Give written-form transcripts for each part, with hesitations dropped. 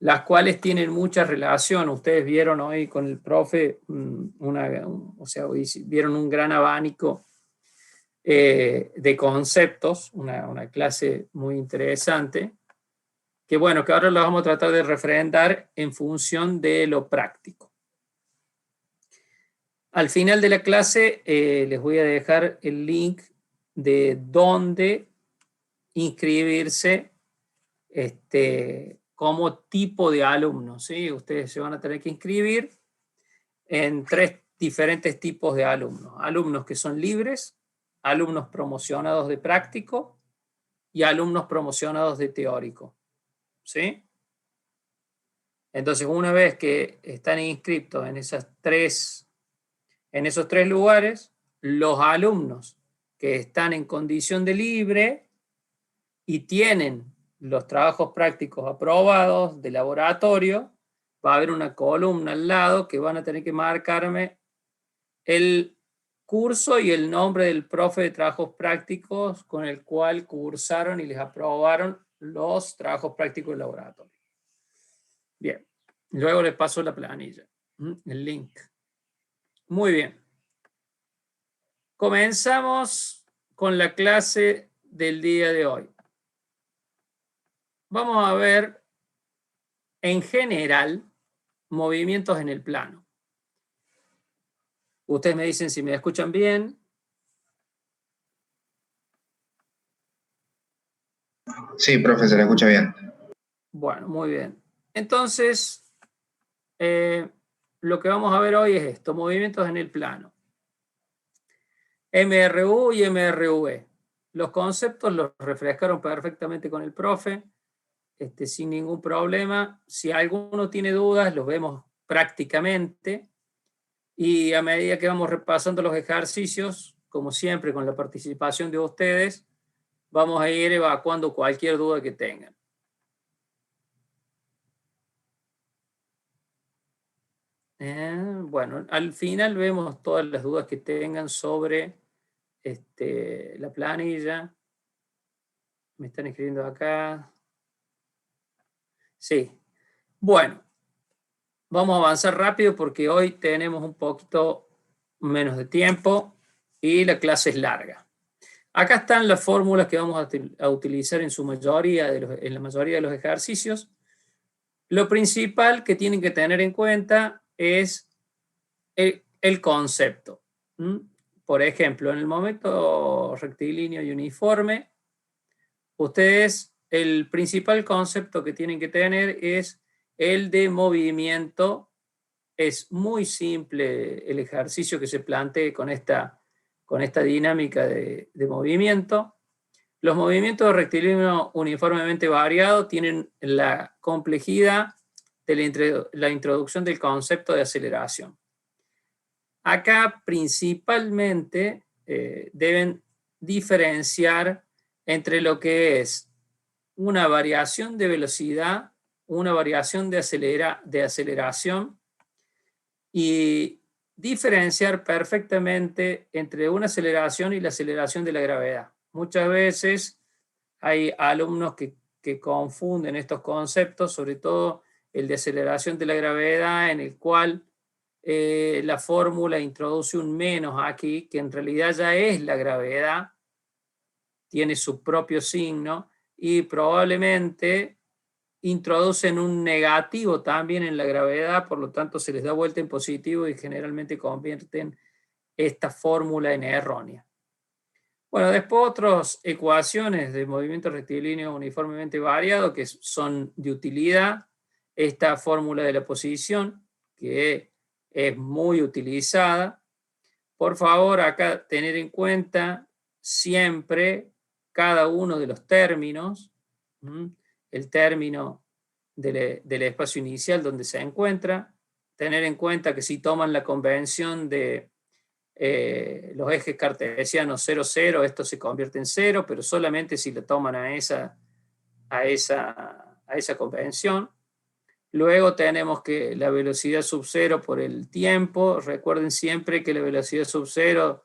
las cuales tienen mucha relación. Ustedes vieron hoy con el profe, vieron un gran abanico de conceptos, una clase muy interesante, que bueno, que ahora lo vamos a tratar de refrendar en función de lo práctico. Al final de la clase les voy a dejar el link de dónde inscribirse como tipo de alumno, ¿sí? Ustedes se van a tener que inscribir en 3 diferentes tipos de alumnos. Alumnos que son libres, alumnos promocionados de práctico y alumnos promocionados de teórico, ¿sí? Entonces, una vez que están inscritos en esos 3 lugares, los alumnos que están en condición de libre y tienen los trabajos prácticos aprobados de laboratorio, va a haber una columna al lado que van a tener que marcarme el curso y el nombre del profe de trabajos prácticos con el cual cursaron y les aprobaron los trabajos prácticos del laboratorio. Bien, luego les paso la planilla, el link. Muy bien. Comenzamos con la clase del día de hoy. Vamos a ver, en general, movimientos en el plano. Ustedes me dicen si me escuchan bien. Sí, profe, se le escucha bien. Bueno, muy bien. Entonces, lo que vamos a ver hoy es esto, movimientos en el plano. MRU y MRV. Los conceptos los refrescaron perfectamente con el profe, sin ningún problema. Si alguno tiene dudas, los vemos prácticamente. Y a medida que vamos repasando los ejercicios, como siempre con la participación de ustedes, vamos a ir evacuando cualquier duda que tengan. Bueno, al final vemos todas las dudas que tengan sobre la planilla. Me están escribiendo acá. Sí. Bueno, vamos a avanzar rápido porque hoy tenemos un poquito menos de tiempo y la clase es larga. Acá están las fórmulas que vamos a utilizar en su mayoría, en la mayoría de los ejercicios. Lo principal que tienen que tener en cuenta es el concepto. Por ejemplo, en el momento rectilíneo y uniforme, ustedes, el principal concepto que tienen que tener es el de movimiento. Es muy simple el ejercicio que se plantee con esta dinámica de movimiento. Los movimientos de rectilíneo uniformemente variado tienen la complejidad de la introducción del concepto de aceleración. Acá principalmente deben diferenciar entre lo que es una variación de velocidad, una variación de aceleración, y diferenciar perfectamente entre una aceleración y la aceleración de la gravedad. Muchas veces hay alumnos que confunden estos conceptos, sobre todo el de aceleración de la gravedad, en el cual la fórmula introduce un menos aquí, que en realidad ya es la gravedad, tiene su propio signo, y probablemente introducen un negativo también en la gravedad, por lo tanto se les da vuelta en positivo y generalmente convierten esta fórmula en errónea. Bueno, después otras ecuaciones de movimiento rectilíneo uniformemente variado que son de utilidad. Esta fórmula de la posición, que es muy utilizada. Por favor, acá tener en cuenta siempre cada uno de los términos. El término del espacio inicial donde se encuentra. Tener en cuenta que si toman la convención de los ejes cartesianos 0, 0, esto se convierte en 0, pero solamente si lo toman a esa convención. Luego tenemos que la velocidad sub 0 por el tiempo. Recuerden siempre que la velocidad sub 0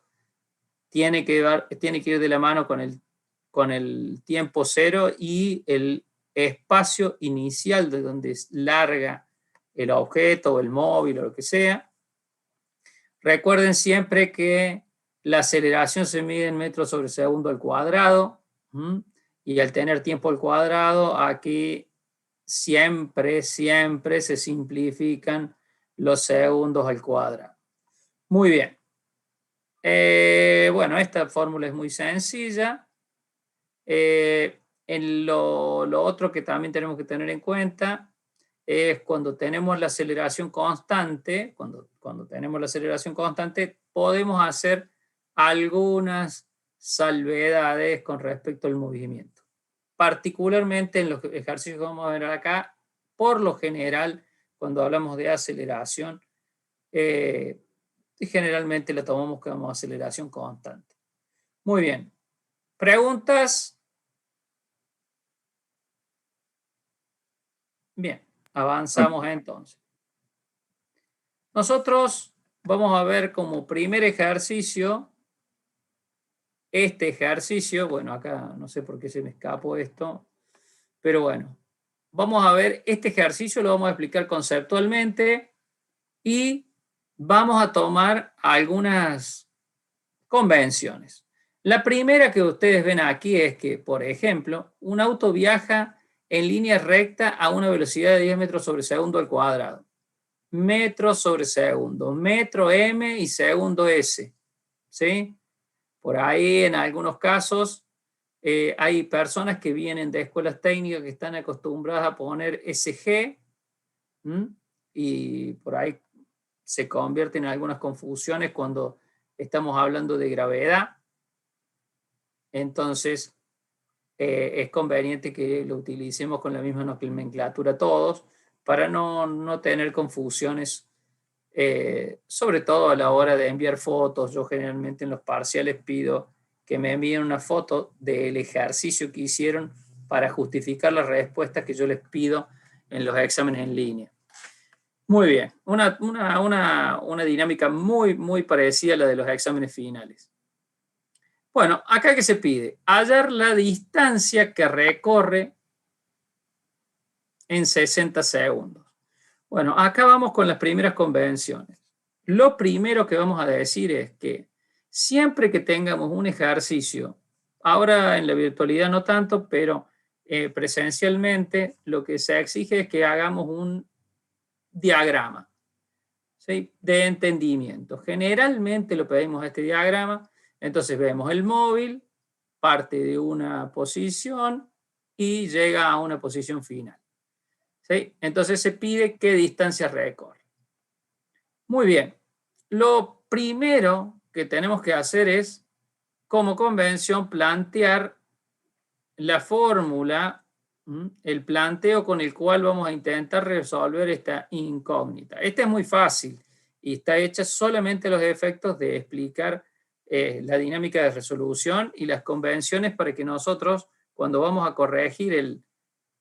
tiene que ir de la mano con el tiempo 0 y espacio inicial de donde larga el objeto o el móvil o lo que sea. Recuerden siempre que la aceleración se mide en metros sobre segundo al cuadrado, y al tener tiempo al cuadrado, aquí siempre se simplifican los segundos al cuadrado. Muy bien. Bueno, esta fórmula es muy sencilla. Lo otro que también tenemos que tener en cuenta es cuando tenemos la aceleración constante, cuando tenemos la aceleración constante, podemos hacer algunas salvedades con respecto al movimiento. Particularmente en los ejercicios que vamos a ver acá, por lo general, cuando hablamos de aceleración, generalmente la tomamos como aceleración constante. Muy bien. ¿Preguntas? Bien, avanzamos entonces. Nosotros vamos a ver como primer ejercicio este ejercicio. Bueno, acá no sé por qué se me escapó esto, pero bueno, vamos a ver este ejercicio, lo vamos a explicar conceptualmente y vamos a tomar algunas convenciones. La primera que ustedes ven aquí es que, por ejemplo, un auto viaja en línea recta a una velocidad de 10 metros sobre segundo al cuadrado. Metros sobre segundo, metro M y segundo S. ¿Sí? Por ahí, en algunos casos, hay personas que vienen de escuelas técnicas que están acostumbradas a poner SG, y por ahí se convierten en algunas confusiones cuando estamos hablando de gravedad. Entonces, es conveniente que lo utilicemos con la misma nomenclatura todos para no tener confusiones, sobre todo a la hora de enviar fotos. Yo generalmente en los parciales pido que me envíen una foto del ejercicio que hicieron para justificar las respuestas que yo les pido en los exámenes en línea. Muy bien, una dinámica muy parecida a la de los exámenes finales. Bueno, acá que se pide hallar la distancia que recorre en 60 segundos. Bueno, acá vamos con las primeras convenciones. Lo primero que vamos a decir es que siempre que tengamos un ejercicio, ahora en la virtualidad no tanto, pero presencialmente, lo que se exige es que hagamos un diagrama, ¿sí?, de entendimiento. Generalmente lo pedimos a este diagrama. Entonces vemos el móvil, parte de una posición y llega a una posición final. ¿Sí? Entonces se pide qué distancia recorre. Muy bien. Lo primero que tenemos que hacer es, como convención, plantear la fórmula, el planteo con el cual vamos a intentar resolver esta incógnita. Esta es muy fácil y está hecha solamente a los efectos de explicar la dinámica de resolución y las convenciones para que nosotros, cuando vamos a corregir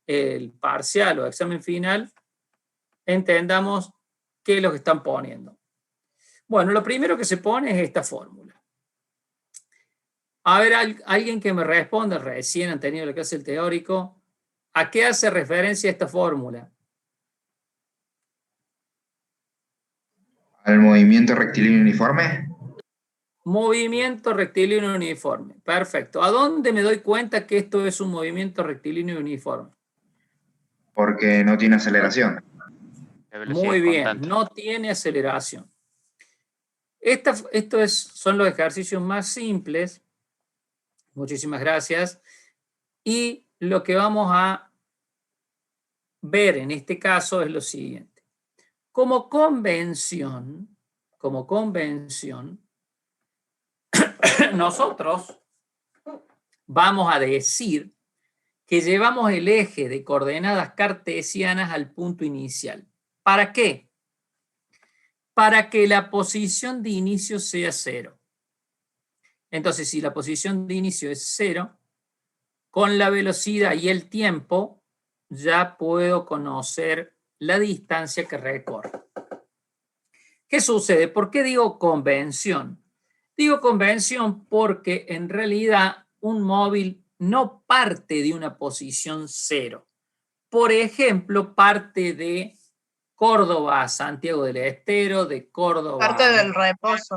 el parcial o examen final, entendamos qué es lo que están poniendo. Bueno, lo primero que se pone es esta fórmula. A ver, alguien que me responda, recién han tenido la clase del teórico, ¿a qué hace referencia esta fórmula? ¿Al movimiento rectilíneo uniforme? Movimiento rectilíneo uniforme. Perfecto. ¿A dónde me doy cuenta que esto es un movimiento rectilíneo uniforme? Porque no tiene aceleración. Muy bien, no tiene aceleración. Son los ejercicios más simples. Muchísimas gracias. Y lo que vamos a ver en este caso es lo siguiente. Como convención, nosotros vamos a decir que llevamos el eje de coordenadas cartesianas al punto inicial. ¿Para qué? Para que la posición de inicio sea 0. Entonces, si la posición de inicio es 0, con la velocidad y el tiempo ya puedo conocer la distancia que recorre. ¿Qué sucede? ¿Por qué digo convención? Digo convención porque en realidad un móvil no parte de una posición 0. por ejemplo, parte de Córdoba a Santiago del Estero, de Córdoba Parte a... del reposo,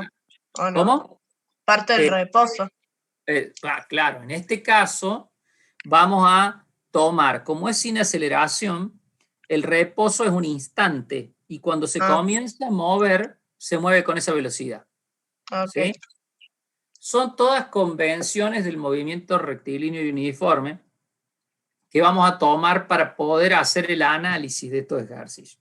¿o no? ¿Cómo? Parte del reposo. Claro, en este caso vamos a tomar, como es sin aceleración, el reposo es un instante y cuando se comienza a mover, se mueve con esa velocidad. Okay. ¿Sí? Son todas convenciones del movimiento rectilíneo y uniforme que vamos a tomar para poder hacer el análisis de estos ejercicios.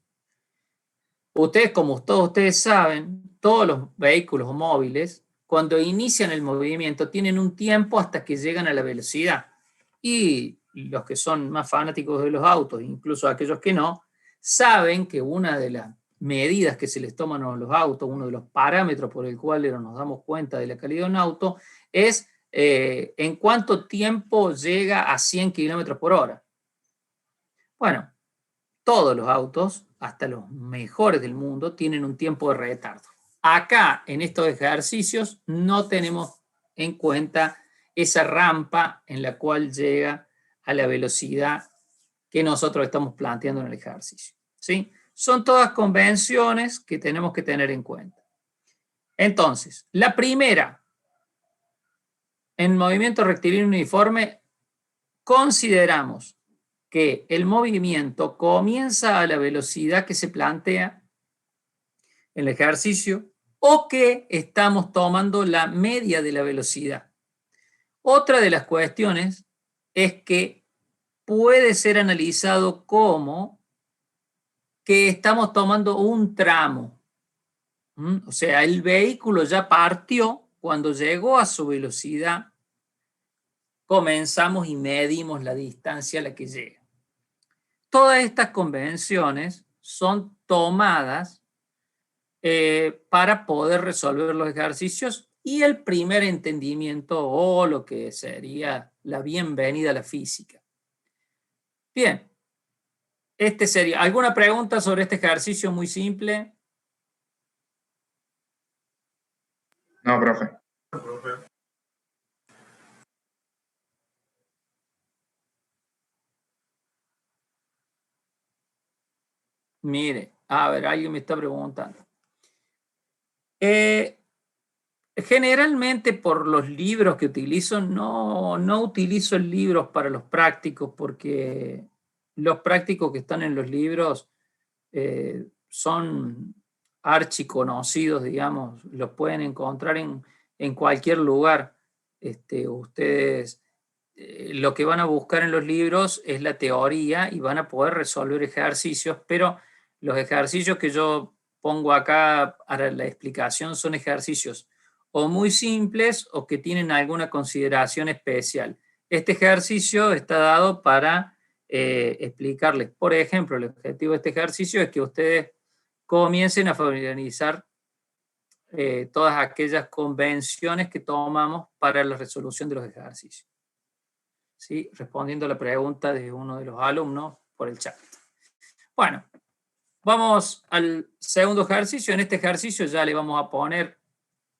Ustedes, como todos ustedes saben, todos los vehículos móviles, cuando inician el movimiento, tienen un tiempo hasta que llegan a la velocidad. Y los que son más fanáticos de los autos, incluso aquellos que no, saben que una de las medidas que se les toman a los autos, uno de los parámetros por el cual nos damos cuenta de la calidad de un auto, es en cuánto tiempo llega a 100 kilómetros por hora. Bueno, todos los autos, hasta los mejores del mundo, tienen un tiempo de retardo. Acá, en estos ejercicios, no tenemos en cuenta esa rampa en la cual llega a la velocidad que nosotros estamos planteando en el ejercicio. ¿Sí? Son todas convenciones que tenemos que tener en cuenta. Entonces, la primera, en movimiento rectilíneo uniforme, consideramos que el movimiento comienza a la velocidad que se plantea en el ejercicio o que estamos tomando la media de la velocidad. Otra de las cuestiones es que puede ser analizado como que estamos tomando un tramo. O sea, el vehículo ya partió, cuando llegó a su velocidad, comenzamos y medimos la distancia a la que llega. Todas estas convenciones son tomadas para poder resolver los ejercicios y el primer entendimiento o lo que sería la bienvenida a la física. Bien, sería. ¿Alguna pregunta sobre este ejercicio muy simple? No, profe. Mire, a ver, alguien me está preguntando. Generalmente por los libros que utilizo, no utilizo libros para los prácticos porque los prácticos que están en los libros son archiconocidos, digamos, los pueden encontrar en cualquier lugar. Ustedes lo que van a buscar en los libros es la teoría y van a poder resolver ejercicios, pero los ejercicios que yo pongo acá para la explicación son ejercicios o muy simples o que tienen alguna consideración especial. Este ejercicio está dado para explicarles. Por ejemplo, el objetivo de este ejercicio es que ustedes comiencen a familiarizar todas aquellas convenciones que tomamos para la resolución de los ejercicios. ¿Sí? Respondiendo a la pregunta de uno de los alumnos por el chat. Bueno, vamos al segundo ejercicio. En este ejercicio ya le vamos a poner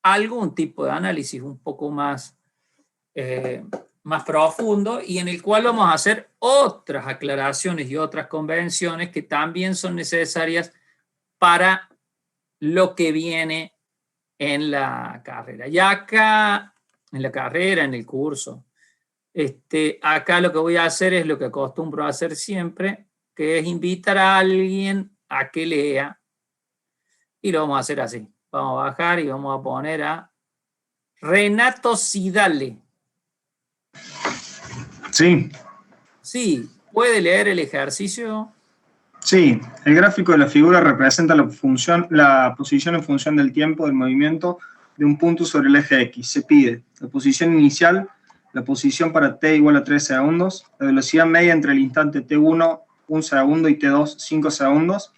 algún tipo de análisis un poco más profundo y en el cual vamos a hacer otras aclaraciones y otras convenciones que también son necesarias para lo que viene en la carrera. Y acá, en la carrera, en el curso, acá lo que voy a hacer es lo que acostumbro a hacer siempre, que es invitar a alguien a que lea y lo vamos a hacer así. Vamos a bajar y vamos a poner a Renato Sidale. Sí. Sí, ¿puede leer el ejercicio? Sí, el gráfico de la figura representa la posición en función del tiempo del movimiento de un punto sobre el eje X. Se pide la posición inicial, la posición para t igual a 3 segundos, la velocidad media entre el instante t1, 1 segundo, y t2, 5 segundos,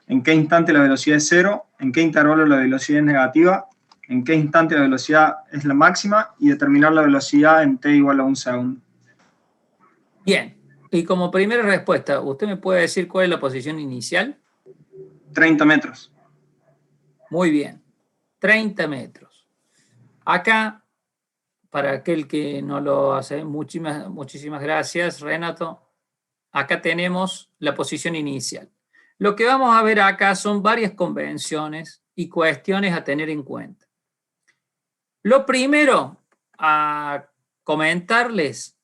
en qué instante la velocidad es 0, en qué intervalo la velocidad es negativa, en qué instante la velocidad es la máxima y determinar la velocidad en t igual a 1 segundo. Bien, y como primera respuesta, ¿usted me puede decir cuál es la posición inicial? 30 metros. Muy bien, 30 metros. Acá, para aquel que no lo hace, muchísimas gracias, Renato. acá tenemos la posición inicial. Lo que vamos a ver acá son varias convenciones y cuestiones a tener en cuenta. Lo primero a comentarles,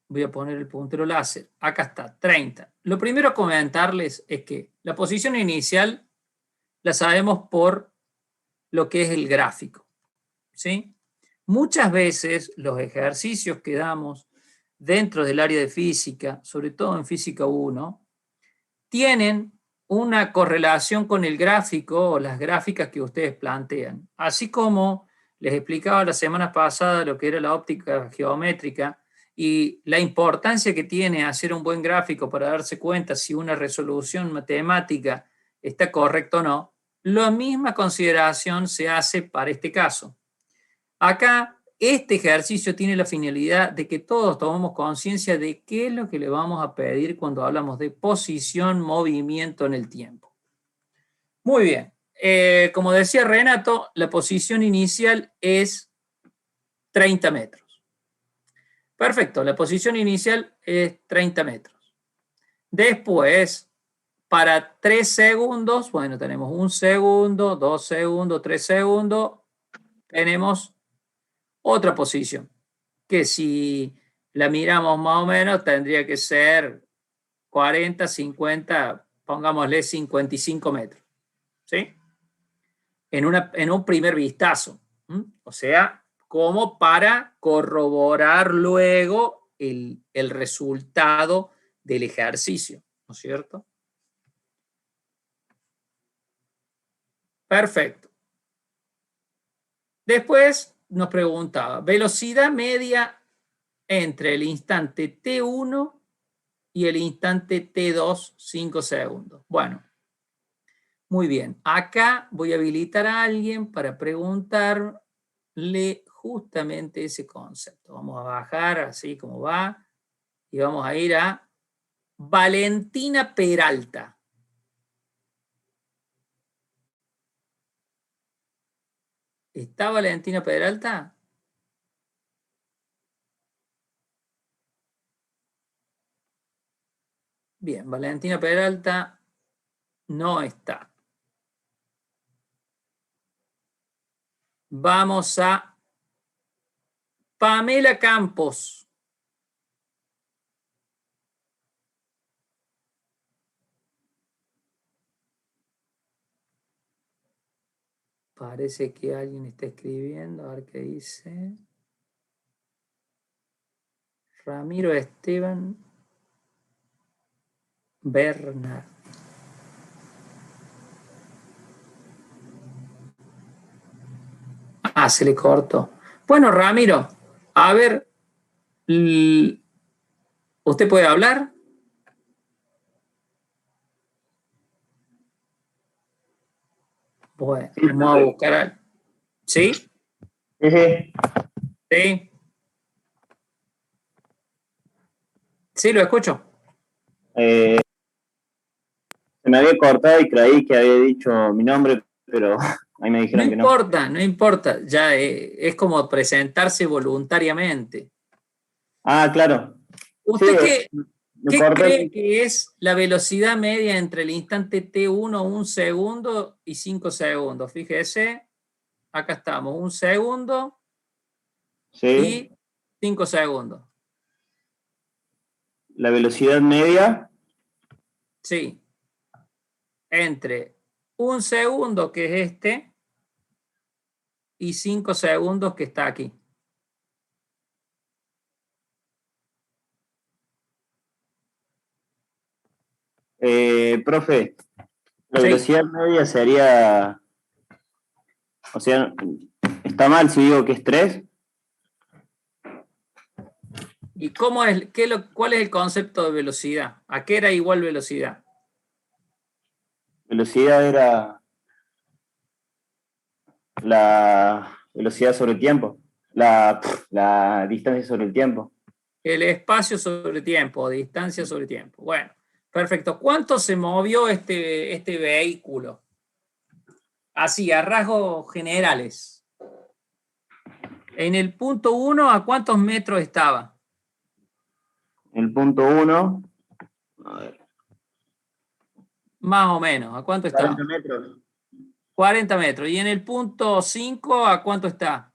voy a poner el puntero láser, acá está, 30. Lo primero a comentarles es que la posición inicial la sabemos por lo que es el gráfico, ¿sí? Muchas veces los ejercicios que damos dentro del área de física, sobre todo en física 1, tienen una correlación con el gráfico o las gráficas que ustedes plantean. Así como les explicaba la semana pasada lo que era la óptica geométrica y la importancia que tiene hacer un buen gráfico para darse cuenta si una resolución matemática está correcta o no, la misma consideración se hace para este caso. Acá, este ejercicio tiene la finalidad de que todos tomemos conciencia de qué es lo que le vamos a pedir cuando hablamos de posición, movimiento en el tiempo. Muy bien. Como decía Renato, la posición inicial es 30 metros. Perfecto, la posición inicial es 30 metros. Después, para 3 segundos, bueno, tenemos 1 segundo, 2 segundos, 3 segundos, tenemos otra posición, que si la miramos más o menos tendría que ser 40, 50, pongámosle 55 metros, ¿sí? En un primer vistazo. O sea, como para corroborar luego el resultado del ejercicio, ¿no es cierto? Perfecto. Después nos preguntaba, velocidad media entre el instante T1 y el instante T2, 5 segundos. Bueno, muy bien. Acá voy a habilitar a alguien para preguntarle justamente ese concepto. Vamos a bajar así como va y vamos a ir a Valentina Peralta. ¿Está Valentina Peralta? Bien, Valentina Peralta no está. Vamos a Pamela Campos. Parece que alguien está escribiendo, a ver qué dice. Ramiro Esteban Bernard. Ah, se le cortó. Bueno, Ramiro, a ver, ¿usted puede hablar? Bueno, vamos a buscar. ¿Sí? Sí. Sí, lo escucho. Se me había cortado y creí que había dicho mi nombre, pero ahí me dijeron que no. No importa, ya es como presentarse voluntariamente. Ah, claro. ¿Usted Sí, qué cree que es la velocidad media entre el instante T1, 1 segundo, y 5 segundos? Fíjese, acá estamos, 1 segundo y 5 segundos. La velocidad media. Sí. Entre 1 segundo, que es este, y 5 segundos, que está aquí. Profe, la velocidad media sería, o sea, ¿está mal si digo que es 3? ¿Y cómo es, cuál es el concepto de velocidad? ¿A qué era igual velocidad? Velocidad era la velocidad sobre el tiempo, la distancia sobre el tiempo. El espacio sobre tiempo, distancia sobre tiempo. Bueno, perfecto. ¿Cuánto se movió este vehículo? Así, a rasgos generales. En el punto 1, ¿a cuántos metros estaba? El punto 1, A ver. Más o menos, ¿a cuánto está? 40 metros. 40 metros. ¿Y en el punto 5 a cuánto está?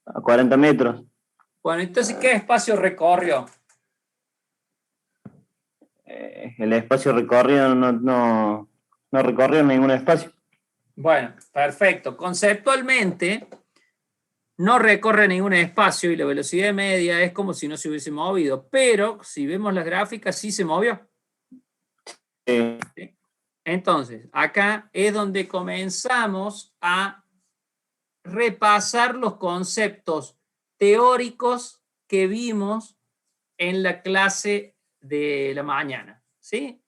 A 40 metros. Bueno, entonces, ¿qué espacio recorrió? El espacio recorrido no recorrió ningún espacio. Bueno, perfecto. Conceptualmente, no recorre ningún espacio y la velocidad media es como si no se hubiese movido, pero si vemos las gráficas, sí se movió. Eh, ¿Sí? Entonces, acá es donde comenzamos a repasar los conceptos teóricos que vimos en la clase de la mañana, ¿sí?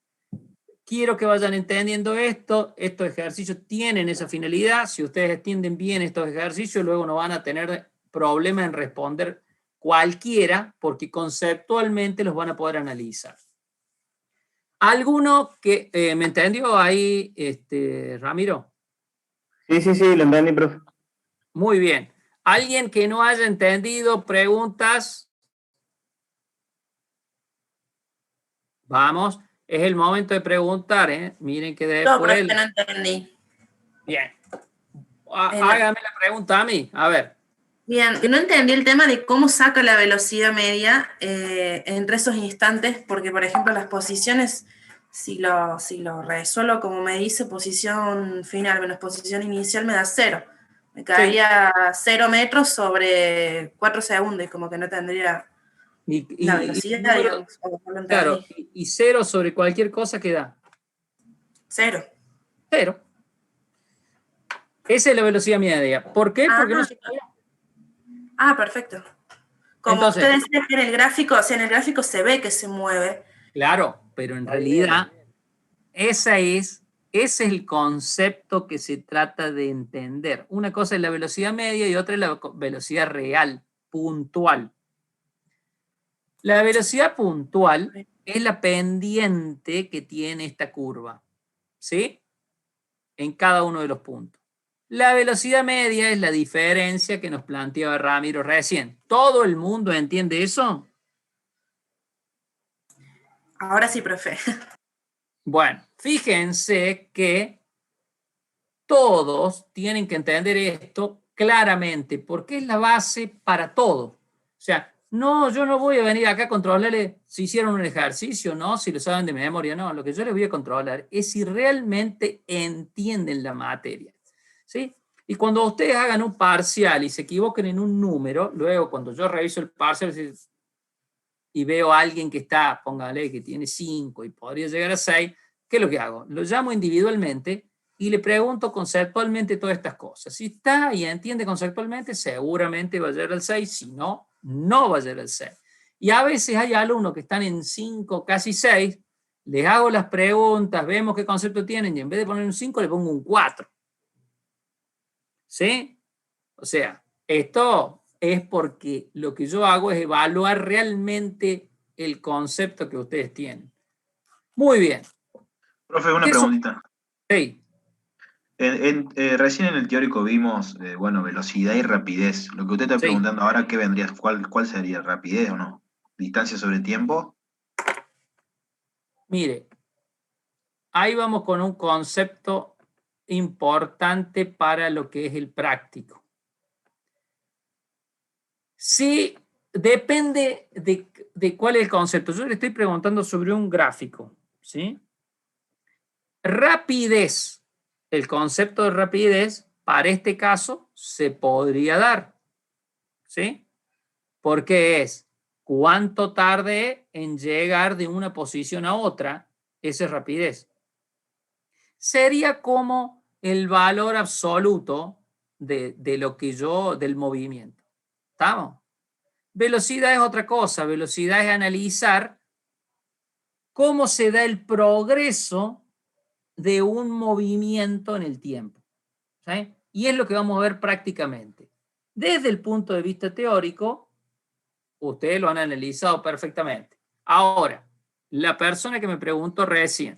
Quiero que vayan entendiendo esto. Estos ejercicios tienen esa finalidad. Si ustedes entienden bien estos ejercicios, luego no van a tener problema en responder cualquiera, porque conceptualmente los van a poder analizar. ¿Alguno que me entendió ahí, Ramiro? sí, lo entendí, profe. Muy bien. ¿Alguien que no haya entendido preguntas? Vamos, es el momento de preguntar, ¿eh? Miren que No, después... profe, no entendí. Bien. Hágame la pregunta a mí. A ver. Bien, que no entendí el tema de cómo saca la velocidad media entre esos instantes, porque, por ejemplo, las posiciones, si lo resuelvo como me dice, posición final menos posición inicial me da 0. Me quedaría 0 metros sobre 4 segundos, como que no tendría la velocidad, digamos, o no lo entendí. Claro, y 0 sobre cualquier cosa que da. 0. 0. Esa es la velocidad media. ¿Por qué? Porque no se movió. Perfecto. Como Entonces, ustedes decían en el gráfico, o sea, en el gráfico se ve que se mueve. claro, pero en realidad ese es el concepto que se trata de entender. Una cosa es la velocidad media y otra es la velocidad real, puntual. La velocidad puntual es la pendiente que tiene esta curva, ¿sí? En cada uno de los puntos. La velocidad media es la diferencia que nos planteaba Ramiro recién. ¿Todo el mundo entiende eso? Ahora sí, profe. Bueno, fíjense que todos tienen que entender esto claramente, porque es la base para todo. O sea, no, yo no voy a venir acá a controlarle si hicieron un ejercicio, ¿no? Si lo saben de memoria, no. Lo que yo les voy a controlar es si realmente entienden la materia, ¿sí? Y cuando ustedes hagan un parcial y se equivoquen en un número, luego cuando yo reviso el parcial y veo a alguien que está, póngale, que tiene 5 y podría llegar a 6, ¿qué es lo que hago? Lo llamo individualmente y le pregunto conceptualmente todas estas cosas. Si está y entiende conceptualmente, seguramente va a llegar al 6, si no, no va a llegar al 6. Y a veces hay alumnos que están en 5, casi 6, les hago las preguntas, vemos qué concepto tienen y en vez de poner un 5 le pongo un 4. ¿Sí? O sea, esto es porque lo que yo hago es evaluar realmente el concepto que ustedes tienen. Muy bien. Profe, una preguntita. Sí. Recién en el teórico vimos, velocidad y rapidez. Lo que usted está preguntando ahora, ¿qué vendría? ¿Cuál sería? ¿Rapidez o no? ¿Distancia sobre tiempo? Mire, ahí vamos con un concepto importante para lo que es el práctico. Sí, depende de cuál es el concepto. Yo le estoy preguntando sobre un gráfico, ¿sí? Rapidez. El concepto de rapidez, para este caso, se podría dar, ¿sí? Porque es cuánto tarde en llegar de una posición a otra, esa es rapidez. Sería como el valor absoluto de lo que del movimiento. ¿Estamos? Velocidad es otra cosa. Velocidad es analizar cómo se da el progreso de un movimiento en el tiempo. ¿Sí? Y es lo que vamos a ver prácticamente. Desde el punto de vista teórico, ustedes lo han analizado perfectamente. Ahora, la persona que me preguntó recién,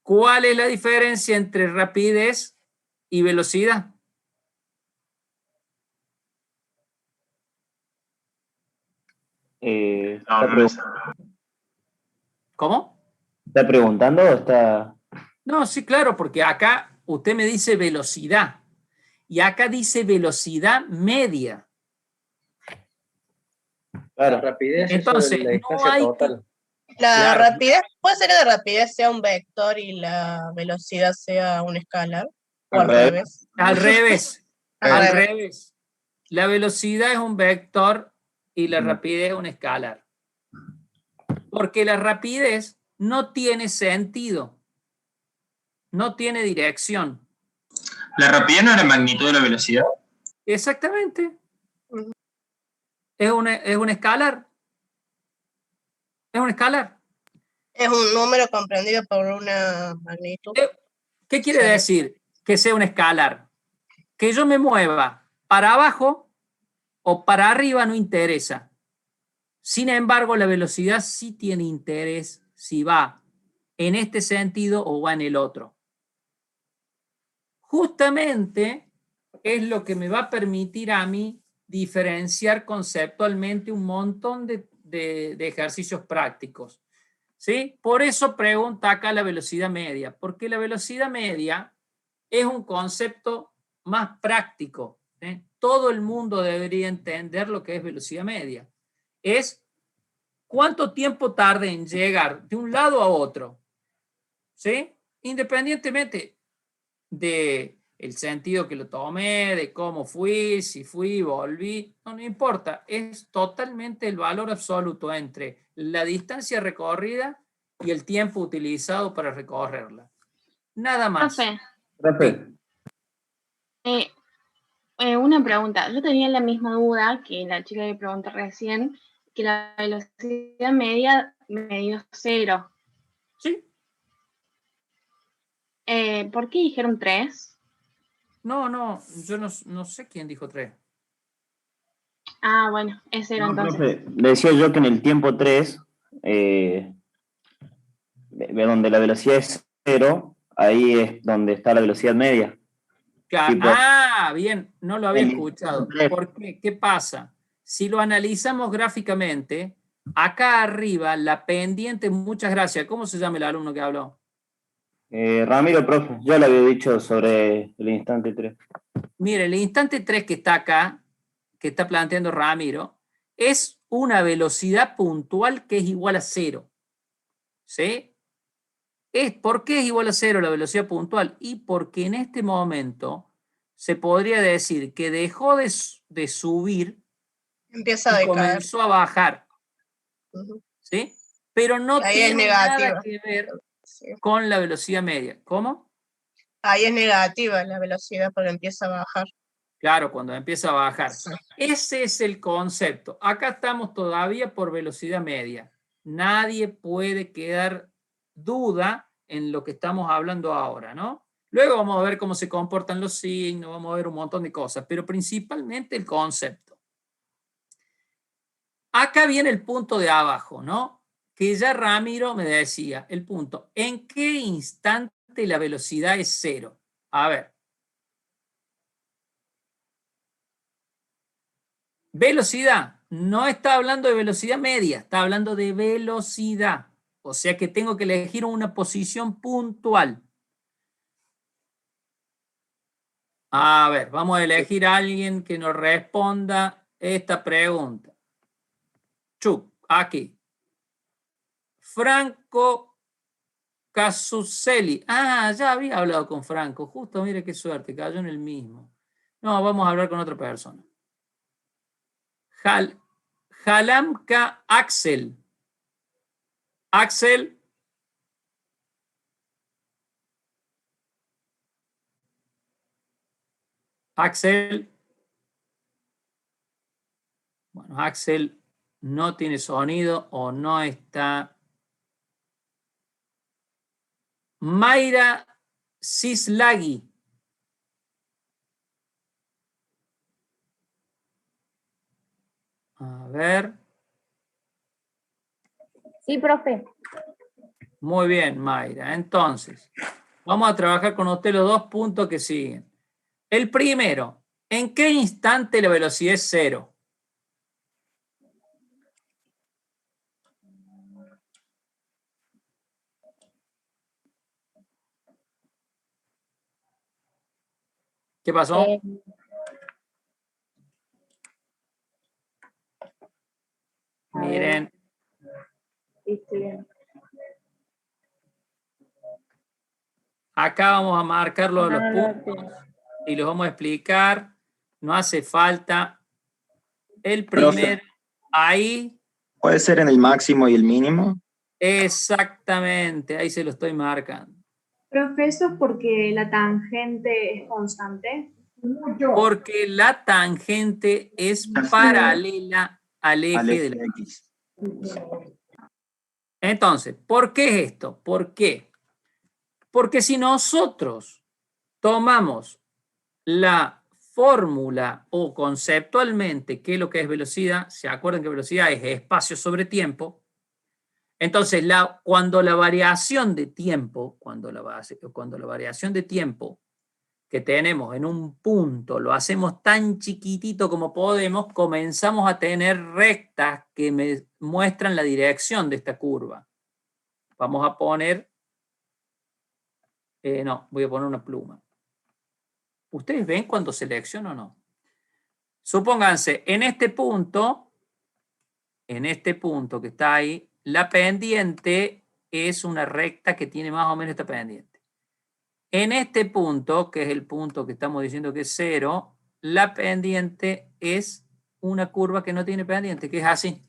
¿cuál es la diferencia entre rapidez y velocidad? No es esa. ¿Cómo? ¿Está preguntando o está...? No, sí, claro, porque acá usted me dice velocidad y acá dice velocidad media. Claro. La rapidez Entonces, es la no distancia hay total. La Claro. rapidez, puede ser que la rapidez sea un vector y la velocidad sea un escalar, o al revés. Al revés, Al al revés. revés. La velocidad es un vector y la Ujú. rapidez es un escalar. Porque la rapidez no tiene sentido, no tiene dirección. ¿La rapidez no es la magnitud de la velocidad? Exactamente. Ujú. Es un escalar. Es un escalar. Es un número comprendido por una magnitud. ¿Qué quiere Sí. decir que sea un escalar? Que yo me mueva para abajo o para arriba no interesa. Sin embargo, la velocidad sí tiene interés si va en este sentido o va en el otro. Justamente es lo que me va a permitir a mí diferenciar conceptualmente un montón de ejercicios prácticos. ¿Sí? Por eso pregunta acá la velocidad media, porque la velocidad media es un concepto más práctico. Todo el mundo debería entender lo que es velocidad media. Es cuánto tiempo tarda en llegar de un lado a otro. ¿Sí? Independientemente de el sentido que lo tomé, de cómo fui, si fui, volví, no importa, es totalmente el valor absoluto entre la distancia recorrida y el tiempo utilizado para recorrerla. Nada más. Profe, Una pregunta. Yo tenía la misma duda que la chica que preguntó recién, que la velocidad media me dio 0. ¿Sí? ¿Por qué dijeron 3? No, yo no sé quién dijo 3. Ah, bueno, es 0 no, entonces. profe, decía yo que en el tiempo 3, donde la velocidad es 0, ahí es donde está la velocidad media. Tipo, Bien, no lo había el escuchado. 3. ¿Por qué? ¿Qué pasa? Si lo analizamos gráficamente, acá arriba, la pendiente, muchas gracias. ¿Cómo se llama el alumno que habló? Ramiro, profe, yo le había dicho sobre el instante 3. Mire, el instante 3 que está acá, que está planteando Ramiro, es una velocidad puntual que es igual a 0. ¿Sí? ¿Por qué es igual a 0 la velocidad puntual? Y porque en este momento se podría decir que dejó de subir Empieza a y decaer. comenzó a bajar. Ujú. ¿Sí? Pero no Ahí es tiene nada negativa. que ver Sí. con la velocidad media. ¿Cómo? Ahí es negativa la velocidad porque empieza a bajar. Claro, cuando empieza a bajar. Sí. Ese es el concepto. Acá estamos todavía por velocidad media. Nadie puede quedar duda en lo que estamos hablando ahora, ¿no? Luego vamos a ver cómo se comportan los signos, vamos a ver un montón de cosas, pero principalmente el concepto. Acá viene el punto de abajo, ¿no? Que ya Ramiro me decía, el punto, ¿en qué instante la velocidad es 0? A ver. Velocidad. No está hablando de velocidad media, está hablando de velocidad. O sea que tengo que elegir una posición puntual. A ver, vamos a elegir a alguien que nos responda esta pregunta. Aquí. Franco Casuselli. Ya había hablado con Franco. Justo, mire qué suerte, cayó en el mismo. No, vamos a hablar con otra persona. Jalamka Axel. Axel. Axel. Bueno, Axel no tiene sonido o no está. Mayra Cislagui. A ver. Sí, profe. Muy bien, Mayra. Entonces, vamos a trabajar con usted los 2 puntos que siguen. El primero, ¿en qué instante la velocidad es 0? ¿Qué pasó? Miren. Acá vamos a marcar los puntos y los vamos a explicar. No hace falta. El primero, ahí. ¿Puede ser en el máximo y el mínimo? Exactamente, ahí se lo estoy marcando. Profe, ¿eso es porque la tangente es constante? Porque la tangente es paralela al eje del X. Entonces, ¿por qué es esto? ¿Por qué? Porque si nosotros tomamos la fórmula o conceptualmente qué es lo que es velocidad, se acuerdan que velocidad es espacio sobre tiempo. Entonces, cuando la variación de tiempo, cuando la variación de tiempo que tenemos en un punto lo hacemos tan chiquitito como podemos, comenzamos a tener rectas que me muestran la dirección de esta curva. Vamos a poner, no, voy a poner una pluma. ¿Ustedes ven cuando selecciono o no? Supónganse, en este punto que está ahí, la pendiente es una recta que tiene más o menos esta pendiente. En este punto, que es el punto que estamos diciendo que es 0, la pendiente es una curva que no tiene pendiente, que es así.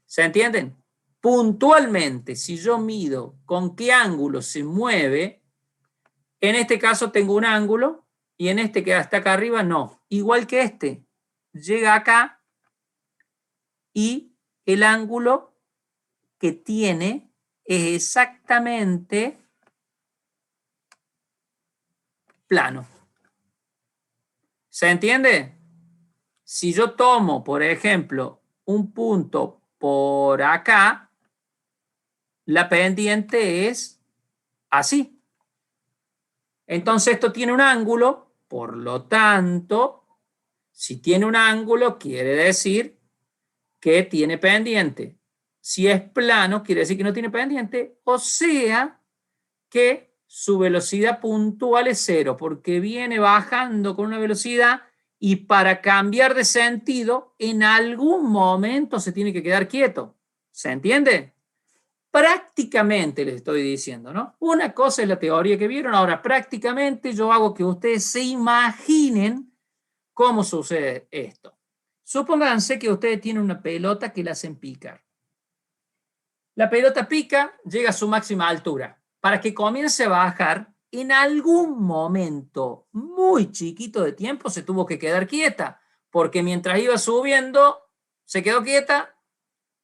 ¿Se entienden? Puntualmente, si yo mido con qué ángulo se mueve, en este caso tengo un ángulo, y en este que está acá arriba, no. Igual que este. Llega acá y el ángulo que tiene es exactamente plano. ¿Se entiende? Si yo tomo, por ejemplo, un punto por acá, la pendiente es así. Entonces esto tiene un ángulo, por lo tanto, si tiene un ángulo, quiere decir que tiene pendiente. Si es plano, quiere decir que no tiene pendiente, o sea que su velocidad puntual es 0, porque viene bajando con una velocidad y para cambiar de sentido, en algún momento se tiene que quedar quieto. ¿Se entiende? Prácticamente les estoy diciendo, ¿no? Una cosa es la teoría que vieron, ahora prácticamente yo hago que ustedes se imaginen cómo sucede esto. Supónganse que ustedes tienen una pelota que la hacen picar. La pelota pica, llega a su máxima altura. Para que comience a bajar, en algún momento muy chiquito de tiempo se tuvo que quedar quieta, porque mientras iba subiendo, se quedó quieta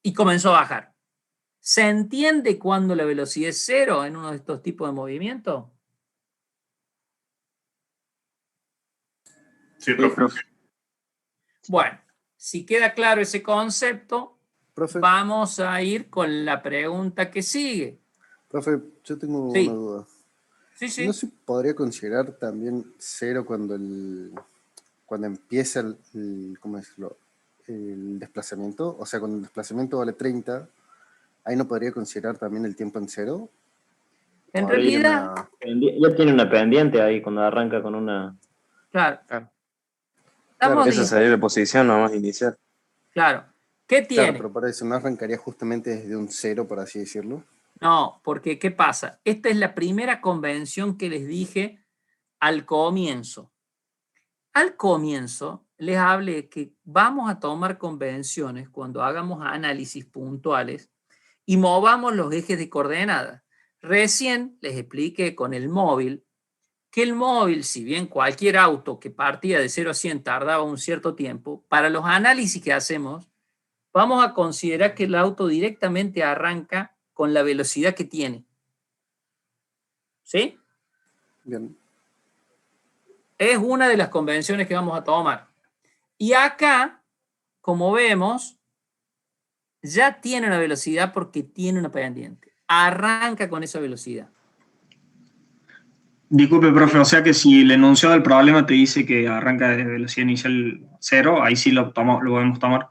y comenzó a bajar. ¿Se entiende cuando la velocidad es 0 en uno de estos tipos de movimientos? Sí, profe. Bueno, si queda claro ese concepto, profe, vamos a ir con la pregunta que sigue. Profe, yo tengo Sí. una duda. Sí. ¿No se podría considerar también 0 cuando empieza ¿cómo decirlo? El desplazamiento? O sea, cuando el desplazamiento vale 30, ¿ahí no podría considerar también el tiempo en 0? En realidad... Ya tiene una pendiente ahí cuando arranca con una... Claro. Esa sería la posición nomás inicial. Claro. ¿Qué tiene? Claro, pero para eso, ¿no arrancaría justamente desde un 0, por así decirlo? No, porque ¿qué pasa? Esta es la primera convención que les dije al comienzo. Al comienzo les hablé que vamos a tomar convenciones cuando hagamos análisis puntuales y movamos los ejes de coordenadas. Recién les expliqué con el móvil que el móvil, si bien cualquier auto que partía de 0 a 100 tardaba un cierto tiempo, para los análisis que hacemos, vamos a considerar que el auto directamente arranca con la velocidad que tiene. ¿Sí? Bien. Es una de las convenciones que vamos a tomar. Y acá, como vemos, ya tiene una velocidad porque tiene una pendiente. Arranca con esa velocidad. Disculpe, profe, o sea que si el enunciado del problema te dice que arranca de velocidad inicial 0, ahí sí lo podemos tomar.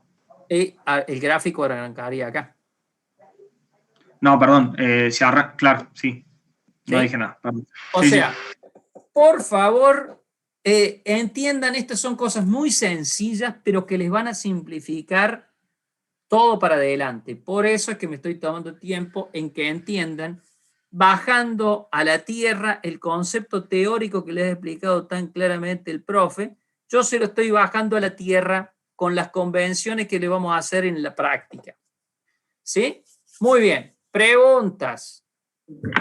El gráfico arrancaría acá. No, perdón, si arranca, claro, sí. No ¿Sí? dije nada, perdón. O Sí, sea, por favor, entiendan, estas son cosas muy sencillas, pero que les van a simplificar todo para adelante. Por eso es que me estoy tomando tiempo en que entiendan, bajando a la tierra el concepto teórico que les ha explicado tan claramente el profe. Yo se lo estoy bajando a la tierra con las convenciones que le vamos a hacer en la práctica. ¿Sí? Muy bien. Preguntas.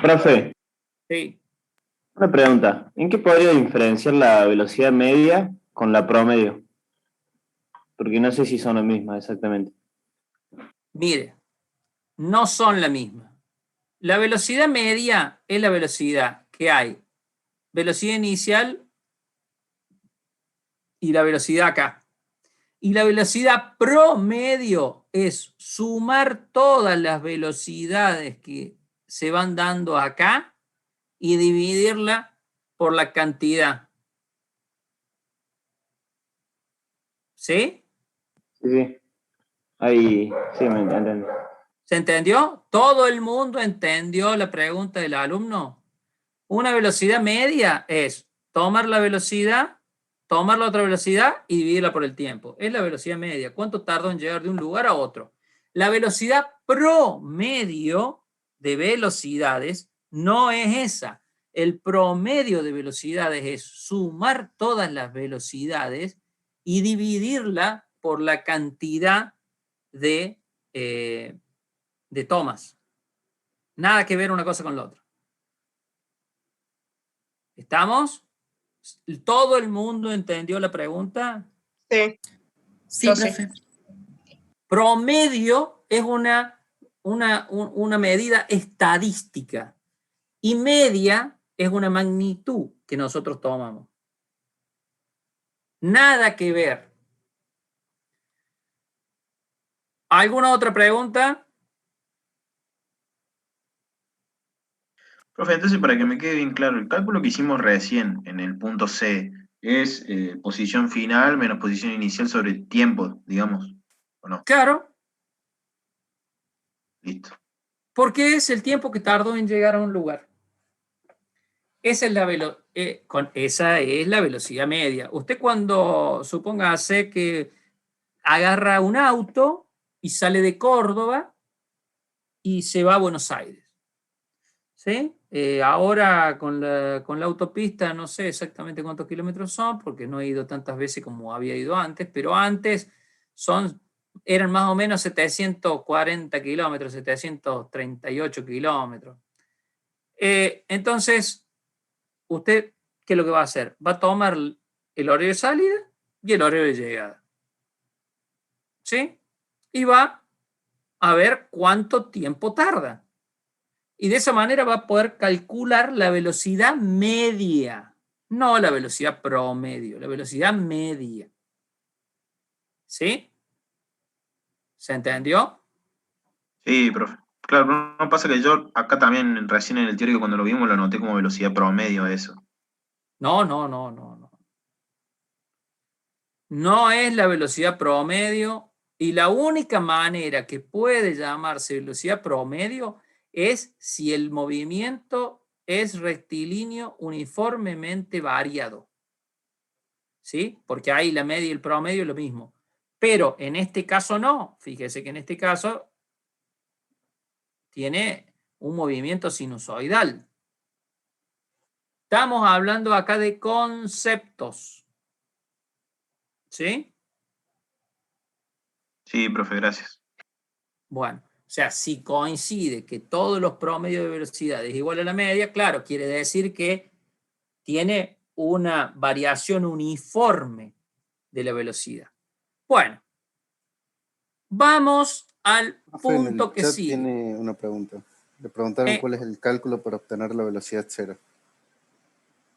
Profe, Sí. una pregunta. ¿En qué podría diferenciar la velocidad media con la promedio? Porque no sé si son las mismas exactamente. Mire, no son la misma. La velocidad media es la velocidad que hay. Velocidad inicial y la velocidad acá. Y la velocidad promedio es sumar todas las velocidades que se van dando acá y dividirla por la cantidad. ¿Sí? Sí. Ahí, sí, me entiendo. ¿Se entendió? ¿Todo el mundo entendió la pregunta del alumno? Una velocidad media es tomar la velocidad, tomar la otra velocidad y dividirla por el tiempo. Es la velocidad media. ¿Cuánto tardó en llegar de un lugar a otro? La velocidad promedio de velocidades no es esa. El promedio de velocidades es sumar todas las velocidades y dividirla por la cantidad de tomas. Nada que ver una cosa con la otra. ¿Estamos? ¿Todo el mundo entendió la pregunta? Sí. Sí, Yo profe. Promedio es una medida estadística y media es una magnitud que nosotros tomamos. Nada que ver. ¿Alguna otra pregunta? Profe, entonces para que me quede bien claro, el cálculo que hicimos recién en el punto C es posición final menos posición inicial sobre tiempo, digamos, ¿o no? Claro. Listo. Porque es el tiempo que tardó en llegar a un lugar. Esa es esa es la velocidad media. Usted cuando, supóngase que agarra un auto y sale de Córdoba y se va a Buenos Aires. ¿Sí? Ahora con la autopista no sé exactamente cuántos kilómetros son porque no he ido tantas veces como había ido antes, pero antes eran más o menos 740 kilómetros, 738 kilómetros. Entonces, ¿usted qué es lo que va a hacer? Va a tomar el horario de salida y el horario de llegada. ¿Sí? Y va a ver cuánto tiempo tarda. Y de esa manera va a poder calcular la velocidad media, no la velocidad promedio, la velocidad media. ¿Sí? ¿Se entendió? Sí, profe. Claro, no pasa que yo acá también, recién en el teórico, cuando lo vimos, lo anoté como velocidad promedio eso. No. No es la velocidad promedio y la única manera que puede llamarse velocidad promedio es si el movimiento es rectilíneo uniformemente variado. ¿Sí? Porque ahí la media y el promedio es lo mismo. Pero en este caso no. Fíjese que en este caso tiene un movimiento sinusoidal. Estamos hablando acá de conceptos. ¿Sí? Sí, profe, gracias. Bueno, o sea, si coincide que todos los promedios de velocidad es igual a la media, claro, quiere decir que tiene una variación uniforme de la velocidad. Bueno, vamos al Profe, en punto el que chat sigue. tiene una pregunta. Le preguntaron cuál es el cálculo para obtener la velocidad cero.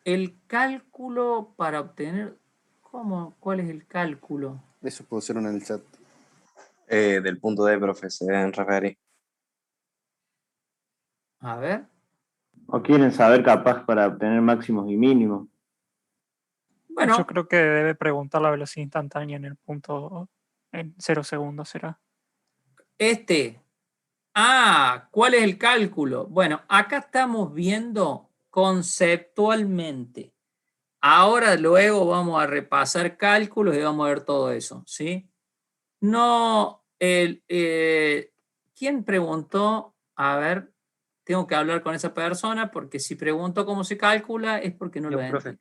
El cálculo para obtener... ¿Cómo? ¿Cuál es el cálculo? Eso pusieron en el chat. Del punto D, profe, se deben referir. A ver. ¿O quieren saber capaz para obtener máximos y mínimos? Bueno, yo creo que debe preguntar la velocidad instantánea en el punto, en 0 segundos será. ¿Cuál es el cálculo? Bueno, acá estamos viendo conceptualmente Ahora, luego vamos a repasar cálculos y vamos a ver todo eso, ¿sí? No, ¿quién preguntó? A ver, tengo que hablar con esa persona porque si pregunto cómo se calcula es porque no lo entiendo.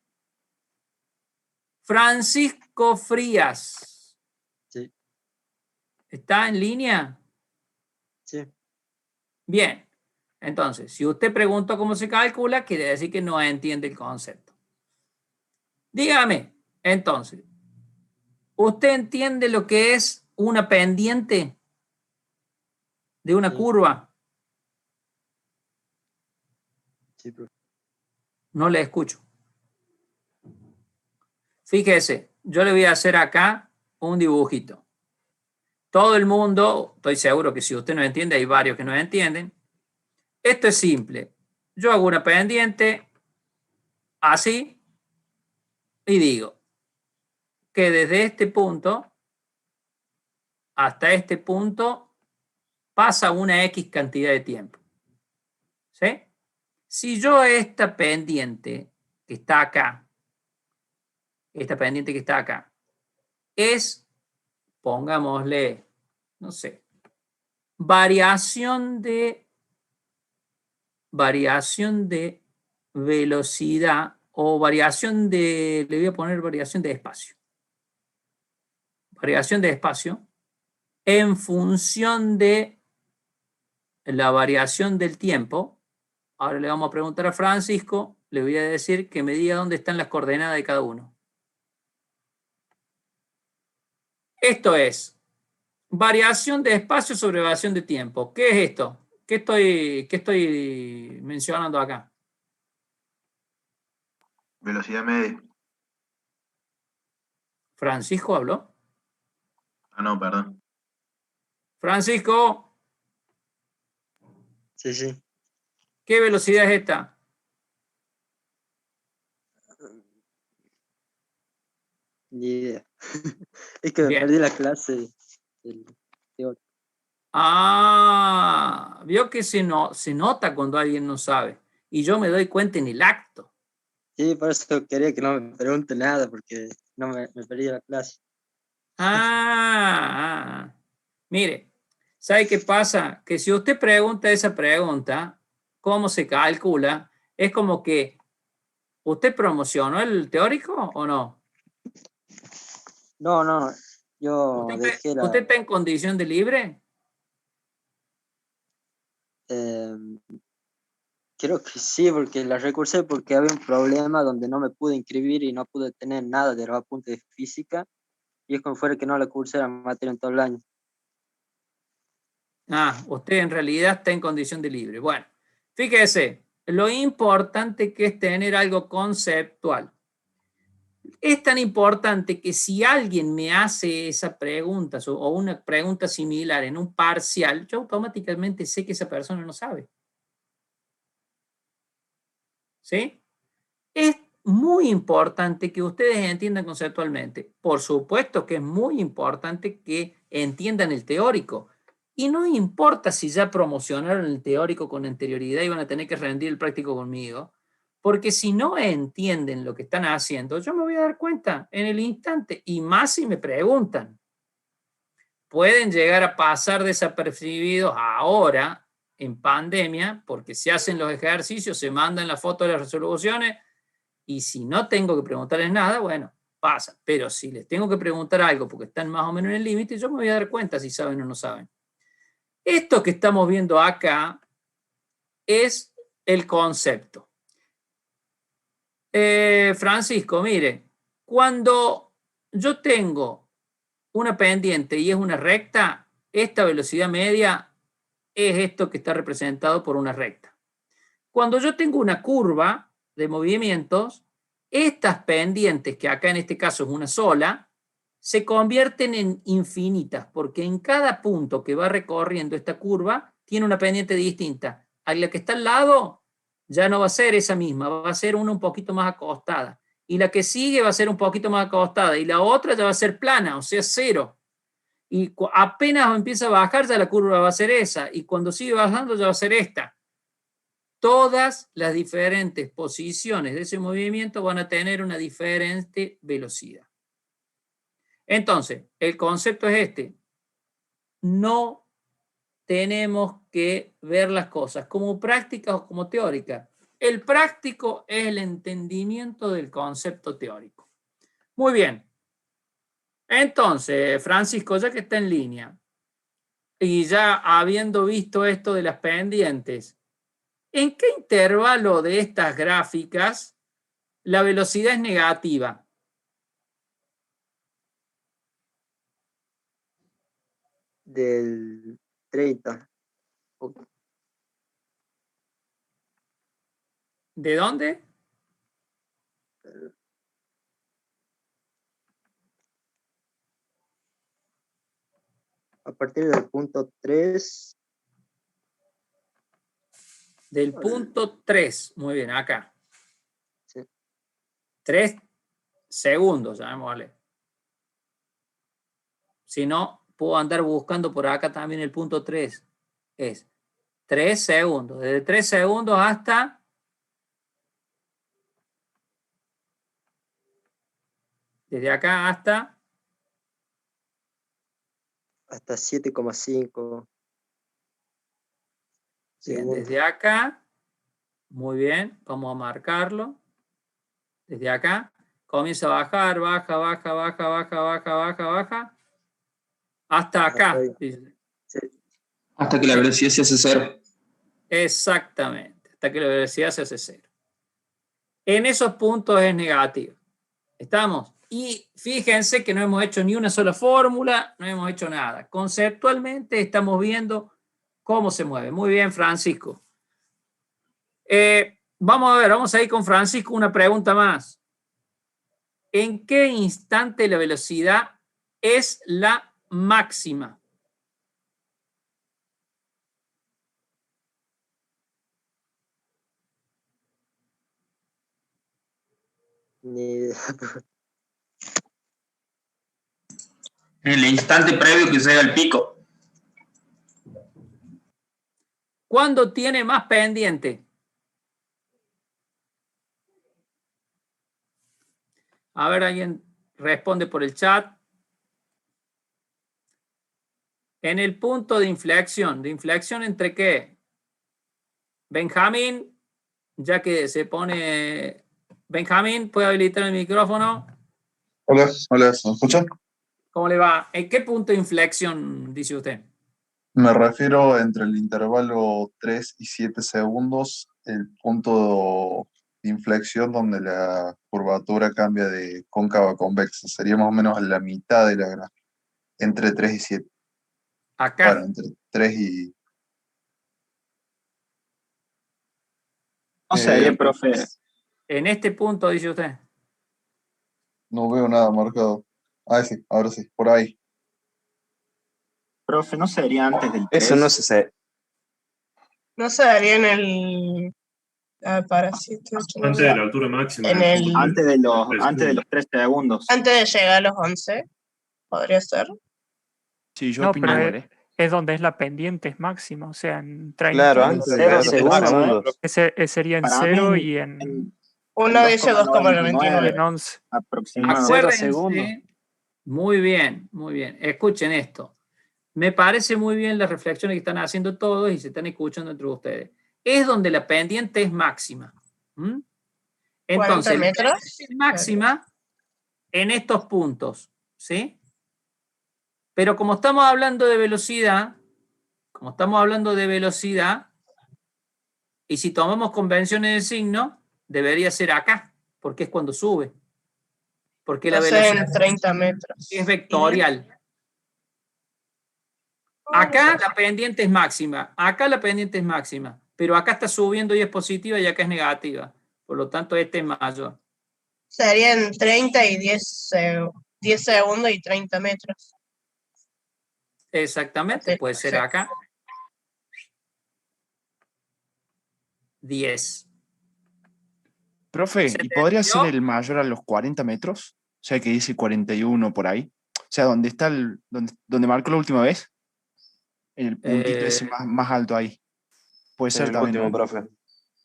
Francisco Frías. Sí. ¿Está en línea? Sí. Bien. Entonces, si usted preguntó cómo se calcula, quiere decir que no entiende el concepto. Dígame, entonces, ¿usted entiende lo que es una pendiente de una curva? Sí, profe. No le escucho. Fíjese, yo le voy a hacer acá un dibujito. Todo el mundo, estoy seguro que si usted no entiende, hay varios que no entienden. Esto es simple. Yo hago una pendiente así y digo que desde este punto hasta este punto pasa una X cantidad de tiempo. ¿Sí? Si yo esta pendiente que está acá, es, pongámosle, no sé, variación de velocidad o variación de, le voy a poner variación de espacio. Variación de espacio en función de la variación del tiempo. Ahora le vamos a preguntar a Francisco, le voy a decir que me diga dónde están las coordenadas de cada uno. Esto es variación de espacio sobre variación de tiempo. ¿Qué es esto? ¿Qué estoy mencionando acá? Velocidad media. ¿Francisco habló? Ah, no, perdón. Francisco. Sí, sí. ¿Qué velocidad es esta? Ni idea. Es que me perdí la clase del teórico. Ah, vio que se nota cuando alguien no sabe. Y yo me doy cuenta en el acto. Sí, por eso quería que no me pregunte nada, porque no me perdí la clase. Mire, ¿sabe qué pasa? Que si usted pregunta esa pregunta, ¿cómo se calcula? Es como que, ¿usted promocionó el teórico o no? No, yo dejé la... ¿Usted está en condición de libre? Creo que sí, porque la recursé porque había un problema donde no me pude inscribir y no pude tener nada de los apuntes de física, y es como fuera que no la cursé la materia en todo el año. Usted en realidad está en condición de libre. Bueno, fíjese, lo importante que es tener algo conceptual. Es tan importante que si alguien me hace esa pregunta o una pregunta similar en un parcial, yo automáticamente sé que esa persona no sabe. ¿Sí? Es muy importante que ustedes entiendan conceptualmente. Por supuesto que es muy importante que entiendan el teórico. Y no importa si ya promocionaron el teórico con anterioridad y van a tener que rendir el práctico conmigo, porque si no entienden lo que están haciendo, yo me voy a dar cuenta en el instante, y más si me preguntan. Pueden llegar a pasar desapercibidos ahora, en pandemia, porque se hacen los ejercicios, se mandan las fotos de las resoluciones, y si no tengo que preguntarles nada, bueno, pasa. Pero si les tengo que preguntar algo porque están más o menos en el límite, yo me voy a dar cuenta si saben o no saben. Esto que estamos viendo acá es el concepto. Francisco, mire, cuando yo tengo una pendiente y es una recta, esta velocidad media es esto que está representado por una recta. Cuando yo tengo una curva de movimientos, estas pendientes, que acá en este caso es una sola, se convierten en infinitas, porque en cada punto que va recorriendo esta curva tiene una pendiente distinta. A la que está al lado ya no va a ser esa misma, va a ser una un poquito más acostada. Y la que sigue va a ser un poquito más acostada. Y la otra ya va a ser plana, o sea, cero. Y apenas empieza a bajar, ya la curva va a ser esa. Y cuando sigue bajando, ya va a ser esta. todas las diferentes posiciones de ese movimiento van a tener una diferente velocidad. Entonces, el concepto es este. No tenemos que ver las cosas como prácticas o como teóricas. El práctico es el entendimiento del concepto teórico. Muy bien. Entonces, Francisco, ya que está en línea, y ya habiendo visto esto de las pendientes, ¿en qué intervalo de estas gráficas la velocidad es negativa? Del 30. ¿De dónde? A partir del punto 3. Del punto 3. Muy bien, acá. Sí. 3 segundos, llamémosle. Si no, puedo andar buscando por acá también el punto 3. Es 3 segundos. Desde 3 segundos hasta... Desde acá hasta... Hasta 7,5. Bien, desde acá. Muy bien, vamos a marcarlo. Desde acá. Comienza a bajar, baja, baja, baja, baja, baja, baja, baja. Hasta acá. Hasta que la velocidad se hace cero. Exactamente, hasta que la velocidad se hace cero. En esos puntos es negativo. ¿Estamos? Y fíjense que no hemos hecho ni una sola fórmula, no hemos hecho nada. Conceptualmente estamos viendo cómo se mueve. Muy bien, Francisco. Vamos a ver, vamos a ir con Francisco una pregunta más. ¿En qué instante la velocidad es la máxima? Ni... En el instante previo que llega el pico. ¿Cuándo tiene más pendiente? A ver, alguien responde por el chat. En el punto de inflexión ¿entre qué? Benjamín, ya que se pone... Benjamín, ¿puede habilitar el micrófono? Hola, ¿me escuchan? ¿Cómo le va? ¿En qué punto de inflexión dice usted? Me refiero entre el intervalo 3 y 7 segundos, el punto de inflexión donde la curvatura cambia de cóncava a convexa. Sería más o menos a la mitad de la gráfica, entre 3 y 7. Acá. Bueno, entre 3 y... No sé, profe. En este punto, dice usted. No veo nada marcado. Ah, sí, ahora sí, por ahí. Profe, ¿no sería antes del 3? Eso no se sabe. No se daría en el... para 7, 8, Antes de la altura máxima. En el... Antes de los 3 segundos. Antes de llegar a los 11, podría ser. Sí, yo No, opino pero igual, es donde es la pendiente es máxima, o sea, en 30. Claro, antes de 0 los segundos. Ese sería en Para 0 mí, y en... Uno dice 2,99. En 11. Aproximadamente. 0 segundos. Muy bien, muy bien. Escuchen esto. Me parece muy bien las reflexiones que están haciendo todos y se están escuchando entre ustedes. Es donde la pendiente es máxima. Entonces, la pendiente es máxima en estos puntos, ¿sí? Pero como estamos hablando de velocidad, y si tomamos convenciones de signo, debería ser acá, porque es cuando sube. Porque la velocidad en 30 metros. es vectorial. Acá la pendiente es máxima, pero acá está subiendo y es positiva y acá es negativa. Por lo tanto, este es mayor. Serían 30 y 10 segundos y 30 metros. Exactamente, puede ser acá. 10. Profe, ¿y podría ser el mayor a los 40 metros? O sea, que dice 41 por ahí. O sea, ¿dónde está donde marcó la última vez? En el puntito ese más alto ahí. Puede ser el también. último, ¿no? profe.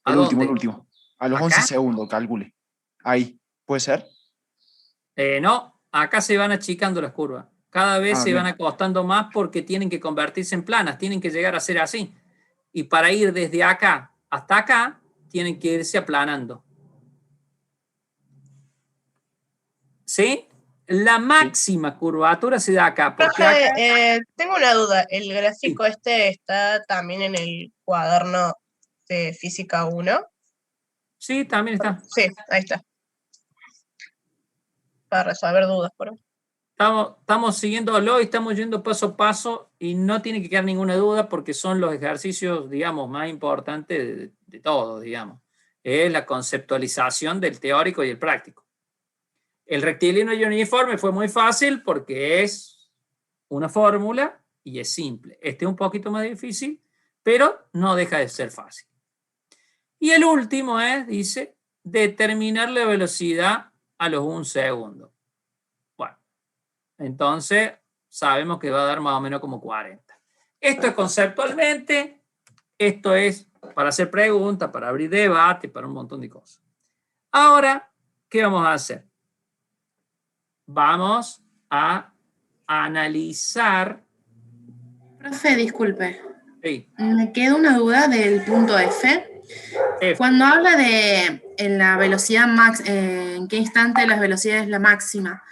¿A El último, dónde? el último. A los ¿Acá? 11 segundos, calcule. Ahí, ¿puede ser? No, acá se van achicando las curvas. Cada vez se Bien. van acostando más porque tienen que convertirse en planas, tienen que llegar a ser así. Y para ir desde acá hasta acá, tienen que irse aplanando. ¿Sí? La máxima curvatura se da acá. Porque Profe, acá, tengo una duda. ¿El gráfico este está también en el cuaderno de Física 1? sí, también está. Sí, ahí está. Para resolver dudas, por ahí. Estamos siguiéndolo y estamos yendo paso a paso y no tiene que quedar ninguna duda porque son los ejercicios, digamos, más importantes de todos, digamos. Es la conceptualización del teórico y el práctico. El rectilíneo y uniforme fue muy fácil porque es una fórmula y es simple. Este es un poquito más difícil, pero no deja de ser fácil. Y el último es, dice, determinar la velocidad a los 1 segundo. Bueno, entonces sabemos que va a dar más o menos como 40. Esto es conceptualmente, esto es para hacer preguntas, para abrir debate, para un montón de cosas. Ahora, ¿qué vamos a hacer? Vamos a analizar. Profe, disculpe. Sí. Me queda una duda del punto F. Cuando habla de en la velocidad max, en qué instante la velocidad es la máxima,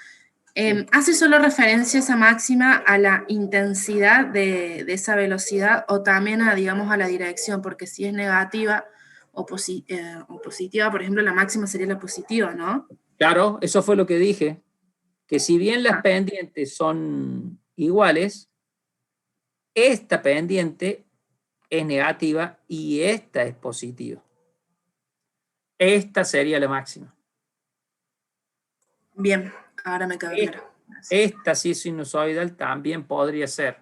¿hace solo referencia esa máxima a la intensidad de esa velocidad o también a, digamos, a la dirección? Porque si es negativa o positiva, por ejemplo, la máxima sería la positiva, ¿no? Claro, eso fue lo que dije. Que si bien las pendientes son iguales, esta pendiente es negativa y esta es positiva. Esta sería la máxima. Bien, ahora me quedó claro. Esta, si es sinusoidal, también podría ser.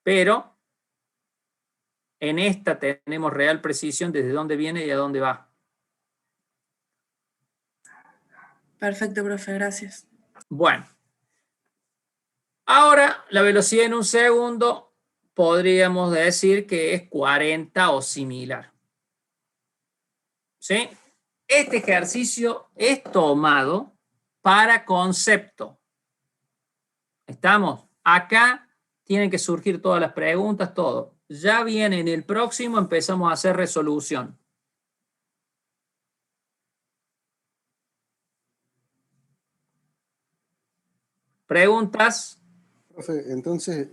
Pero en esta tenemos real precisión desde dónde viene y a dónde va. Perfecto, profe, gracias. Bueno. Ahora, la velocidad en 1 segundo podríamos decir que es 40 o similar. ¿Sí? Este ejercicio es tomado para concepto. ¿Estamos? Acá tienen que surgir todas las preguntas, todo. Ya viene en el próximo, empezamos a hacer resolución. ¿Preguntas? Profe, entonces,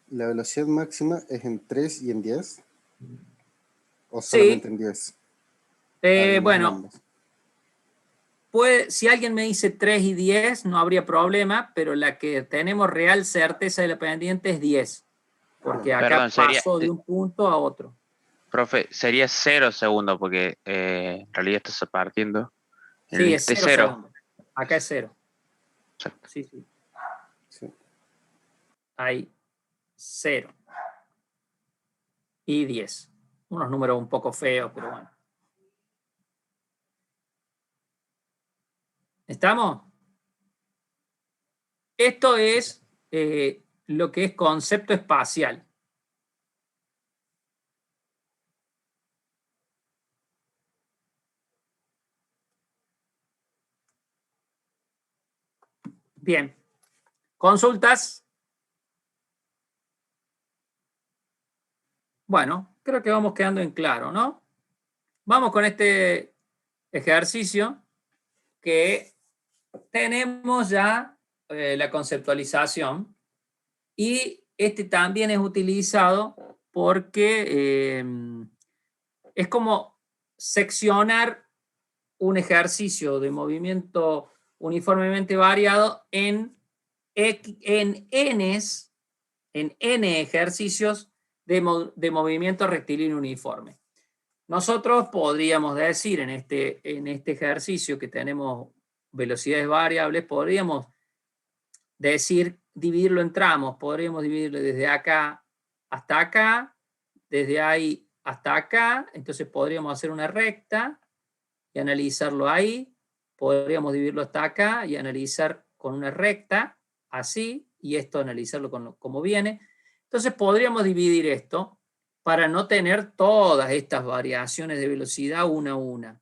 ¿la velocidad máxima es en 3 y en 10? ¿O solamente en 10? Bueno, si alguien me dice 3 y 10, no habría problema, pero la que tenemos real certeza de la pendiente es 10. Porque acá pasó de un punto a otro. Profe, sería 0 segundos, porque en realidad estás partiendo. Sí, es 0 segundos. Acá es 0. Sí, sí. Hay 0 y 10. Unos números un poco feos, pero bueno. ¿Estamos? Esto es lo que es concepto espacial. Bien. ¿Consultas? Bueno, creo que vamos quedando en claro, ¿no? Vamos con este ejercicio que tenemos ya la conceptualización y este también es utilizado porque es como seccionar un ejercicio de movimiento uniformemente variado en n ejercicios de movimiento rectilíneo uniforme. Nosotros podríamos decir en este ejercicio que tenemos velocidades variables, podríamos decir, dividirlo en tramos, podríamos dividirlo desde acá hasta acá, desde ahí hasta acá, entonces podríamos hacer una recta y analizarlo ahí, podríamos dividirlo hasta acá y analizar con una recta, así, y esto analizarlo como viene. Entonces podríamos dividir esto para no tener todas estas variaciones de velocidad una a una.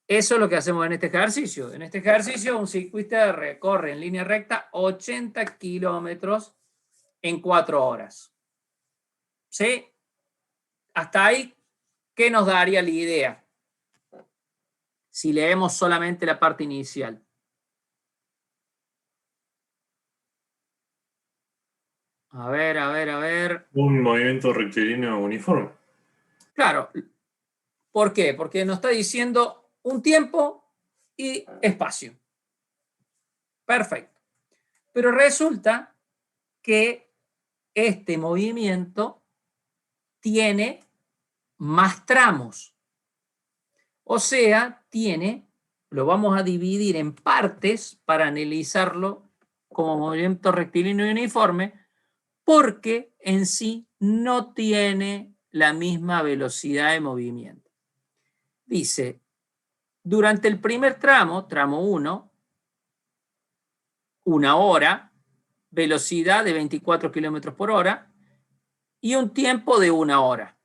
Eso es lo que hacemos en este ejercicio. En este ejercicio, un ciclista recorre en línea recta 80 kilómetros en 4 horas. ¿Sí? Hasta ahí, ¿qué nos daría la idea? Si leemos solamente la parte inicial. A ver. Un movimiento rectilíneo uniforme. Claro. ¿Por qué? Porque nos está diciendo un tiempo y espacio. Perfecto. Pero resulta que este movimiento tiene más tramos. O sea, lo vamos a dividir en partes para analizarlo como movimiento rectilíneo y uniforme, porque en sí no tiene la misma velocidad de movimiento. Dice, durante el primer tramo, tramo 1, 1 hora, velocidad de 24 kilómetros por hora y un tiempo de 1 hora.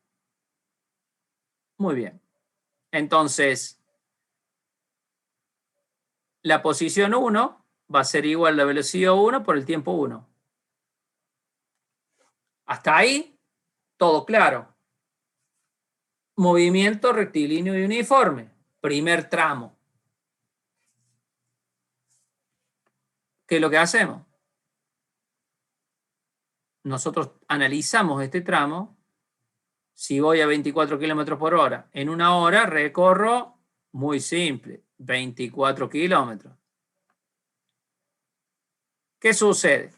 Muy bien. Entonces, la posición 1 va a ser igual a la velocidad 1 por el tiempo 1. Hasta ahí, todo claro. Movimiento rectilíneo y uniforme. Primer tramo. ¿Qué es lo que hacemos? Nosotros analizamos este tramo. Si voy a 24 kilómetros por hora, en 1 hora recorro, muy simple, 24 kilómetros. ¿Qué sucede?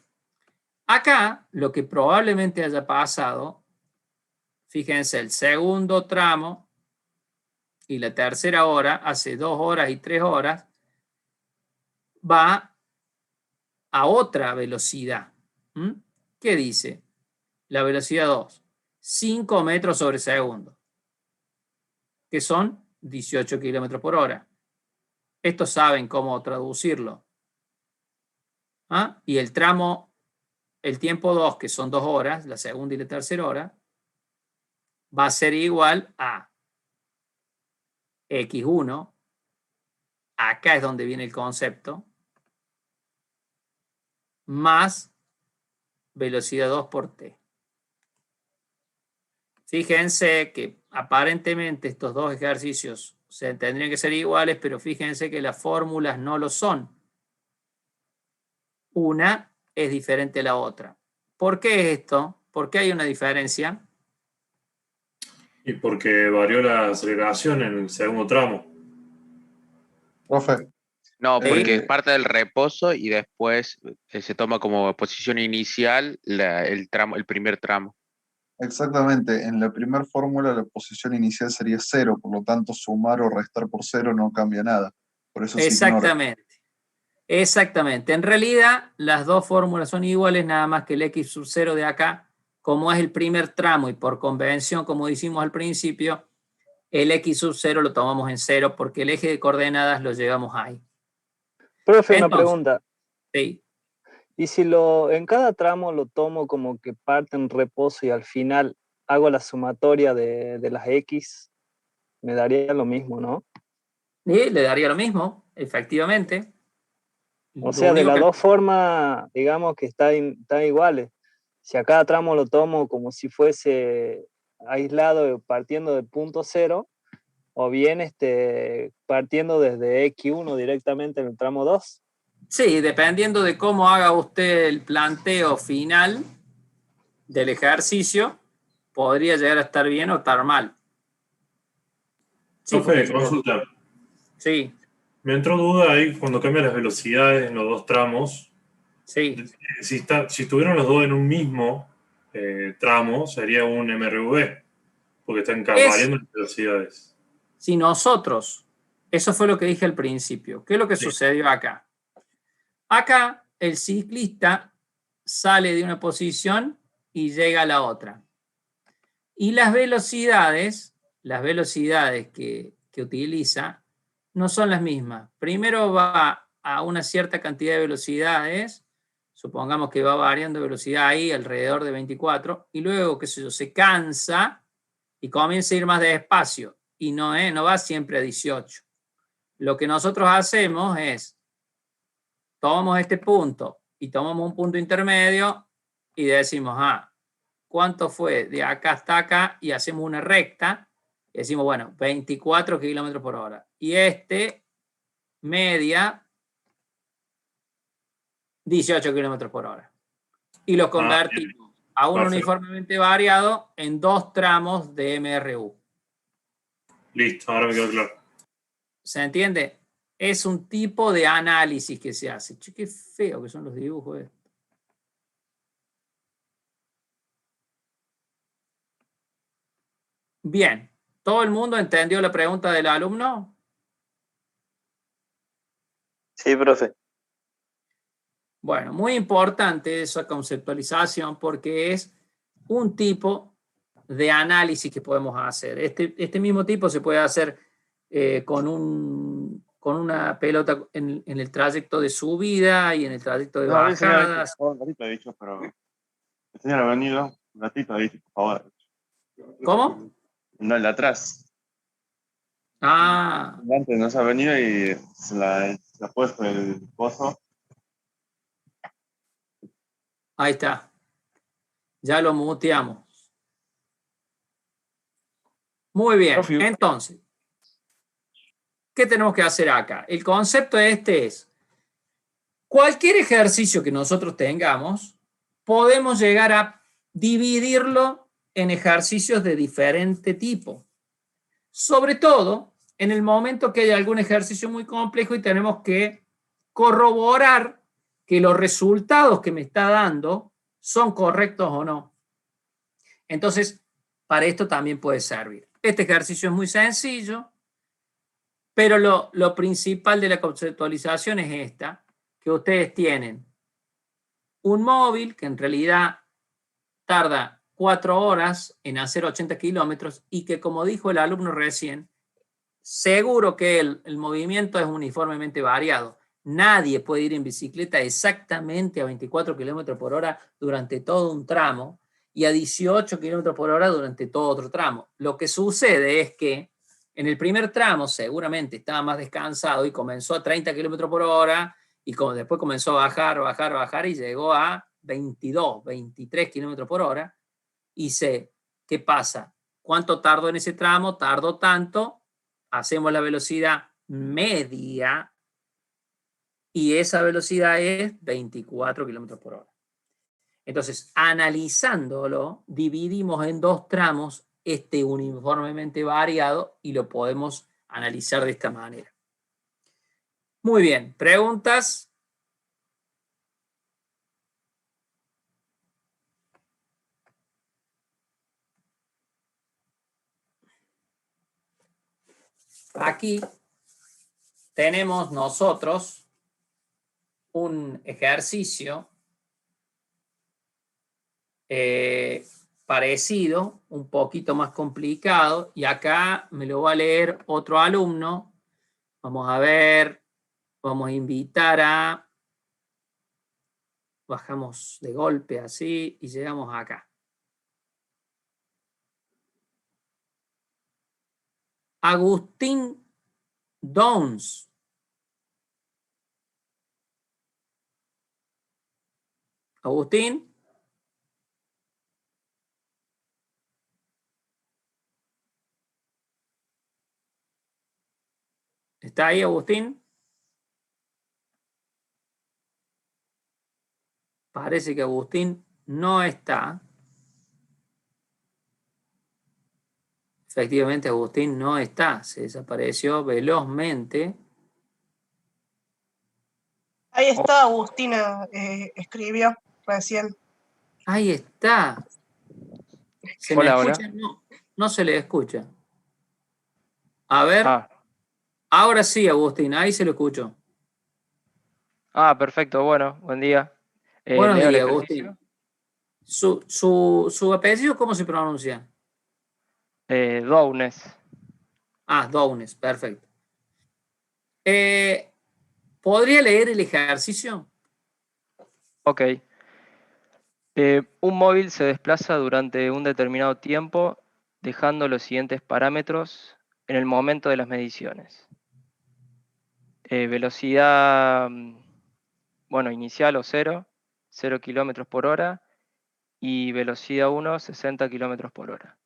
Acá, lo que probablemente haya pasado, fíjense, el segundo tramo y la tercera hora, hace 2 horas y 3 horas, va a otra velocidad. ¿Qué dice? La velocidad 2. 5 metros sobre segundo, que son 18 kilómetros por hora. Estos saben cómo traducirlo. Y el tramo, el tiempo 2, que son 2 horas, la segunda y la tercera hora, va a ser igual a X1. Acá es donde viene el concepto. Más velocidad 2 por T. Fíjense que aparentemente estos dos ejercicios tendrían que ser iguales, pero fíjense que las fórmulas no lo son. Una es diferente a la otra. ¿Por qué es esto? ¿Por qué hay una diferencia? Y porque varió la aceleración en el segundo tramo. Profe. No, porque es parte del reposo y después se toma como posición inicial el primer tramo. Exactamente, en la primera fórmula la posición inicial sería 0, por lo tanto sumar o restar por 0 no cambia nada. Por eso Exactamente. Exactamente. En realidad las dos fórmulas son iguales, nada más que el X sub 0 de acá, como es el primer tramo y por convención, como dijimos al principio, el X sub 0 lo tomamos en 0 porque el eje de coordenadas lo llevamos ahí. Profe, una pregunta. Sí. Y si en cada tramo lo tomo como que parte en reposo y al final hago la sumatoria de las X, me daría lo mismo, ¿no? Sí, le daría lo mismo, efectivamente. O sea, de las dos formas, digamos que están iguales. Si a cada tramo lo tomo como si fuese aislado partiendo del punto 0, o bien partiendo desde X1 directamente en el tramo 2. Sí, dependiendo de cómo haga usted el planteo final del ejercicio, podría llegar a estar bien o estar mal. Sí, profe, consulta. Sí. Me entró duda ahí cuando cambian las velocidades en los dos tramos. Sí. Si estuvieran los dos en un mismo tramo, sería un MRV, porque están variando las velocidades. Si nosotros, eso fue lo que dije al principio, ¿qué es lo que sucedió acá? Acá el ciclista sale de una posición y llega a la otra. Y las velocidades que utiliza no son las mismas. Primero va a una cierta cantidad de velocidades supongamos que va variando de velocidad ahí alrededor de 24, y luego, qué sé yo, se cansa y comienza a ir más despacio, y no va siempre a 18. Lo que nosotros hacemos es, tomamos este punto y tomamos un punto intermedio y decimos, ¿cuánto fue de acá hasta acá? Y hacemos una recta y decimos, bueno, 24 kilómetros por hora. Y media 18 kilómetros por hora. Y lo convertimos a un uniformemente variado en 2 tramos de MRU. Listo, ahora me quedó claro. ¿Se entiende? Es un tipo de análisis que se hace. Che, qué feo que son los dibujos estos. Bien. ¿Todo el mundo entendió la pregunta del alumno? Sí, profe. Bueno, muy importante esa conceptualización porque es un tipo de análisis que podemos hacer. Este mismo tipo se puede hacer con una pelota en el trayecto de subida y en el trayecto de bajadas. Un ratito he dicho, pero el señor ha venido. Un ratito he dicho, por favor. ¿Cómo? No, el de atrás. Antes nos ha venido y se la ha puesto el pozo. Ahí está. Ya lo muteamos. Muy bien. Entonces, ¿qué tenemos que hacer acá? El concepto es, cualquier ejercicio que nosotros tengamos, podemos llegar a dividirlo en ejercicios de diferente tipo. Sobre todo, en el momento que hay algún ejercicio muy complejo y tenemos que corroborar que los resultados que me está dando son correctos o no. Entonces, para esto también puede servir. Este ejercicio es muy sencillo, pero lo principal de la conceptualización es esta, que ustedes tienen un móvil que en realidad tarda 4 horas en hacer 80 kilómetros y que, como dijo el alumno recién, seguro que el movimiento es uniformemente variado. Nadie puede ir en bicicleta exactamente a 24 kilómetros por hora durante todo un tramo y a 18 kilómetros por hora durante todo otro tramo. Lo que sucede es que en el primer tramo seguramente estaba más descansado y comenzó a 30 kilómetros por hora y después comenzó a bajar y llegó a 22, 23 kilómetros por hora. Y sé, ¿qué pasa? ¿Cuánto tardó en ese tramo? Tardó tanto, hacemos la velocidad media y esa velocidad es 24 kilómetros por hora. Entonces, analizándolo, dividimos en 2 tramos uniformemente variado y lo podemos analizar de esta manera. Muy bien, ¿preguntas? Aquí tenemos nosotros un ejercicio parecido, un poquito más complicado, y acá me lo va a leer otro alumno. Vamos a ver, vamos a invitar a... Bajamos de golpe así y llegamos acá. Agustín Downs. Agustín. ¿Está ahí, Agustín? Parece que Agustín no está. Efectivamente, Agustín no está. Se desapareció velozmente. Ahí está, Agustina escribió recién. Ahí está. ¿Se me escucha? No se le escucha. A ver. Ahora sí, Agustín, ahí se lo escucho. Perfecto, bueno, buen día. Buenos días, Agustín. ¿Su apellido cómo se pronuncia? Downes. Downes, perfecto. ¿Podría leer el ejercicio? Ok. Un móvil se desplaza durante un determinado tiempo, dejando los siguientes parámetros en el momento de las mediciones. Velocidad, bueno, inicial o 0 kilómetros por hora, y velocidad 1, 60 kilómetros por hora.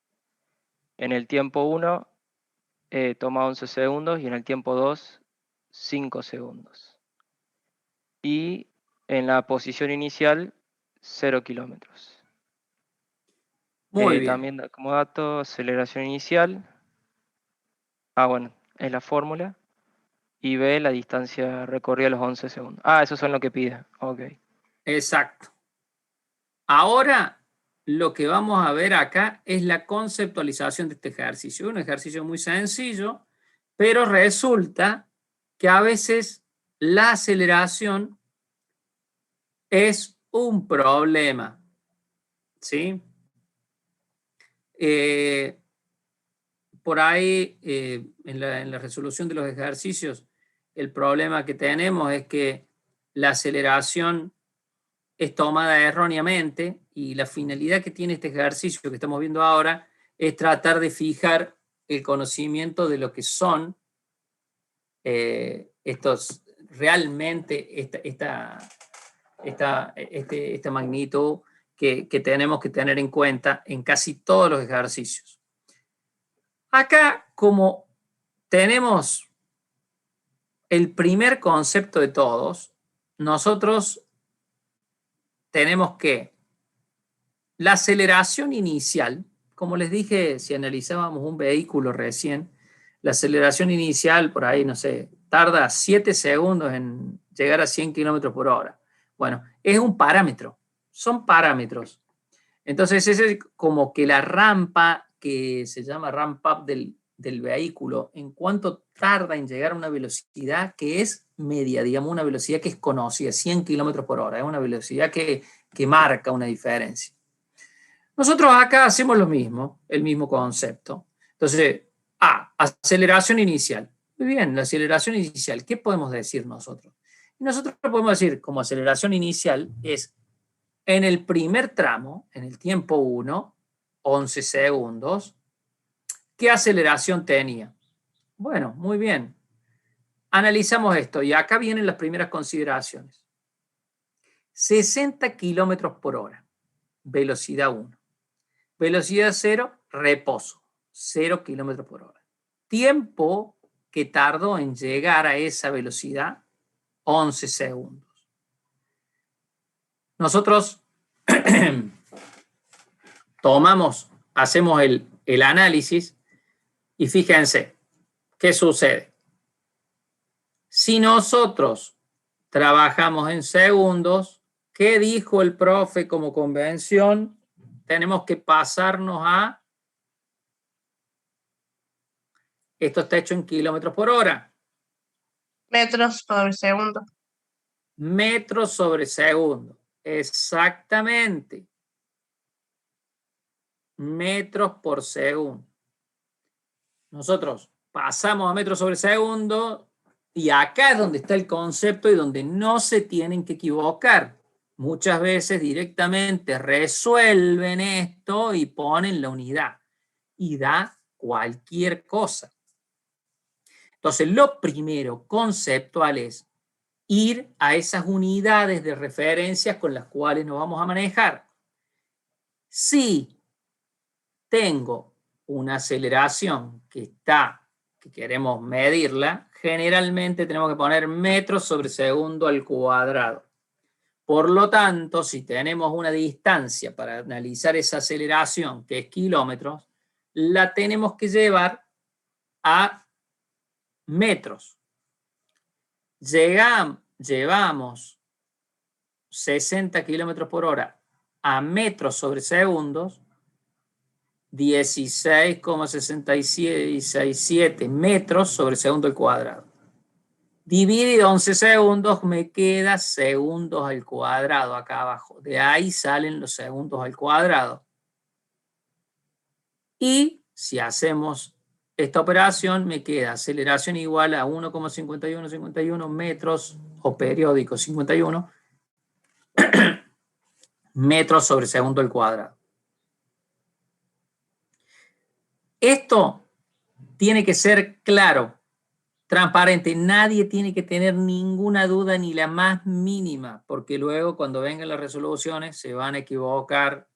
En el tiempo 1 toma 11 segundos y en el tiempo 2, 5 segundos. Y en la posición inicial, 0 kilómetros. Muy bien. También como dato, aceleración inicial. Bueno, es la fórmula. Y B, la distancia recorrida a los 11 segundos. Esos son lo que pide. Ok. Exacto. Ahora, lo que vamos a ver acá es la conceptualización de este ejercicio. Un ejercicio muy sencillo, pero resulta que a veces la aceleración es un problema. ¿Sí? Por ahí, en la resolución de los ejercicios, el problema que tenemos es que la aceleración es tomada erróneamente y la finalidad que tiene este ejercicio que estamos viendo ahora es tratar de fijar el conocimiento de lo que son estos realmente esta magnitud que tenemos que tener en cuenta en casi todos los ejercicios. Acá, como tenemos el primer concepto de todos, nosotros tenemos que la aceleración inicial, como les dije, si analizábamos un vehículo recién, la aceleración inicial, por ahí, no sé, tarda 7 segundos en llegar a 100 kilómetros por hora. Bueno, es un parámetro, son parámetros. Entonces, ese es como que la rampa que se llama ramp up del vehículo, en cuánto tarda en llegar a una velocidad que es media, digamos, una velocidad que es conocida, 100 kilómetros por hora, es una velocidad que marca una diferencia. Nosotros acá hacemos lo mismo, el mismo concepto. Entonces, aceleración inicial. Muy bien, la aceleración inicial, ¿qué podemos decir nosotros? Nosotros podemos decir, como aceleración inicial, es en el primer tramo, en el tiempo 1, 11 segundos, ¿qué aceleración tenía? Bueno, muy bien. Analizamos esto y acá vienen las primeras consideraciones. 60 kilómetros por hora, velocidad 1. Velocidad 0, reposo, 0 kilómetros por hora. Tiempo que tardó en llegar a esa velocidad, 11 segundos. Nosotros hacemos el análisis y fíjense, ¿qué sucede? Si nosotros trabajamos en segundos, ¿qué dijo el profe como convención? Tenemos que pasarnos a... Esto está hecho en kilómetros por hora. Metros por segundo. Metros sobre segundo. Exactamente. Metros por segundo. Nosotros pasamos a metros sobre segundo y acá es donde está el concepto y donde no se tienen que equivocar. Muchas veces directamente resuelven esto y ponen la unidad y da cualquier cosa. Entonces, lo primero conceptual es ir a esas unidades de referencia con las cuales nos vamos a manejar. Si tengo una aceleración que queremos medirla, generalmente tenemos que poner metros sobre segundo al cuadrado. Por lo tanto, si tenemos una distancia para analizar esa aceleración, que es kilómetros, la tenemos que llevar a metros. Llevamos 60 kilómetros por hora a metros sobre segundos, 16,667 metros sobre segundo al cuadrado. Dividido 11 segundos, me queda segundos al cuadrado acá abajo. De ahí salen los segundos al cuadrado. Y si hacemos esta operación, me queda aceleración igual a 1,5151 metros, o periódico 51, metros sobre segundo al cuadrado. Esto tiene que ser claro, transparente. Nadie tiene que tener ninguna duda ni la más mínima, porque luego cuando vengan las resoluciones se van a equivocar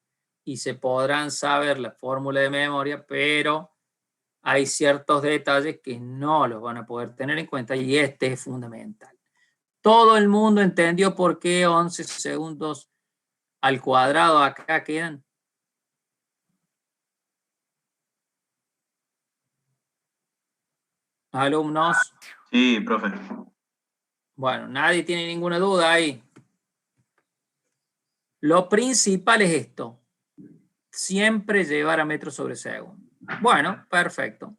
y se podrán saber la fórmula de memoria, pero hay ciertos detalles que no los van a poder tener en cuenta y este es fundamental. Todo el mundo entendió por qué 11 segundos al cuadrado acá quedan. Alumnos. Sí, profe. Bueno, nadie tiene ninguna duda ahí. Lo principal es esto. Siempre llevar a metros sobre segundo. Bueno, perfecto.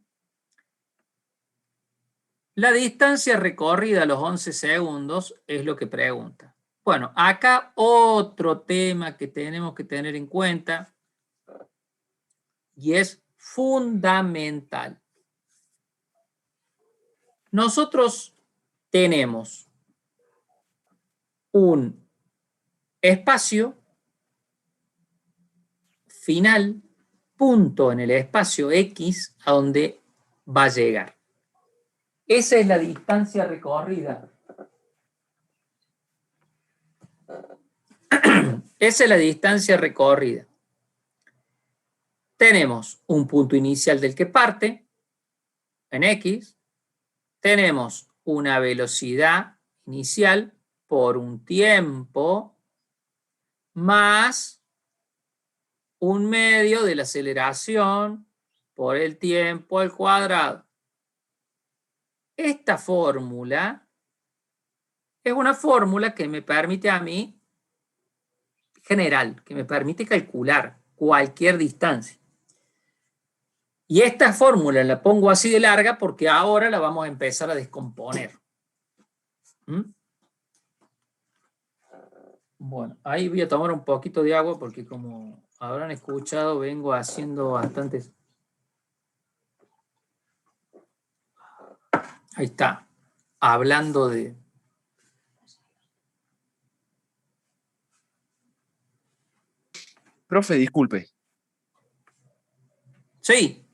La distancia recorrida a los 11 segundos es lo que pregunta. Bueno, acá otro tema que tenemos que tener en cuenta y es fundamental. Nosotros tenemos un espacio final, punto en el espacio X a donde va a llegar. Esa es la distancia recorrida. Esa es la distancia recorrida. Tenemos un punto inicial del que parte, en X. Tenemos una velocidad inicial por un tiempo más un medio de la aceleración por el tiempo al cuadrado. Esta fórmula es una fórmula que me permite a mí, general, que me permite calcular cualquier distancia. Y esta fórmula la pongo así de larga porque ahora la vamos a empezar a descomponer. Bueno, ahí voy a tomar un poquito de agua porque como habrán escuchado, vengo haciendo bastantes... Ahí está, hablando de... Profe, disculpe. Sí.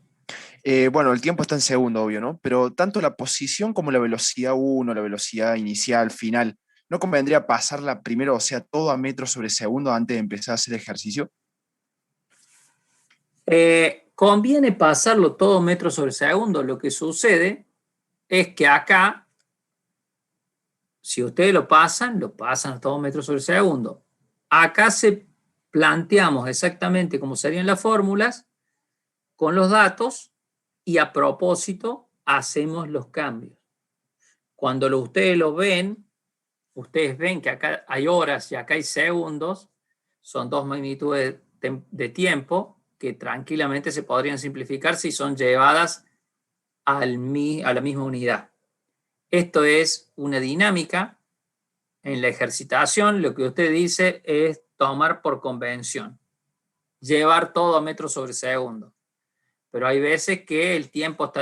Bueno, el tiempo está en segundo, obvio, ¿no? Pero tanto la posición como la velocidad 1, la velocidad inicial, final, ¿no convendría pasarla primero, o sea, todo a metros sobre segundo antes de empezar a hacer ejercicio? Conviene pasarlo todo metros sobre segundo. Lo que sucede es que acá, si ustedes lo pasan todo metros sobre segundo. Acá planteamos exactamente cómo serían las fórmulas con los datos y a propósito hacemos los cambios. Cuando ustedes lo ven, ustedes ven que acá hay horas y acá hay segundos, son dos magnitudes de tiempo que tranquilamente se podrían simplificar si son llevadas a la misma unidad. Esto es una dinámica. En la ejercitación lo que usted dice es tomar por convención, llevar todo a metros sobre segundo. Pero hay veces que el tiempo está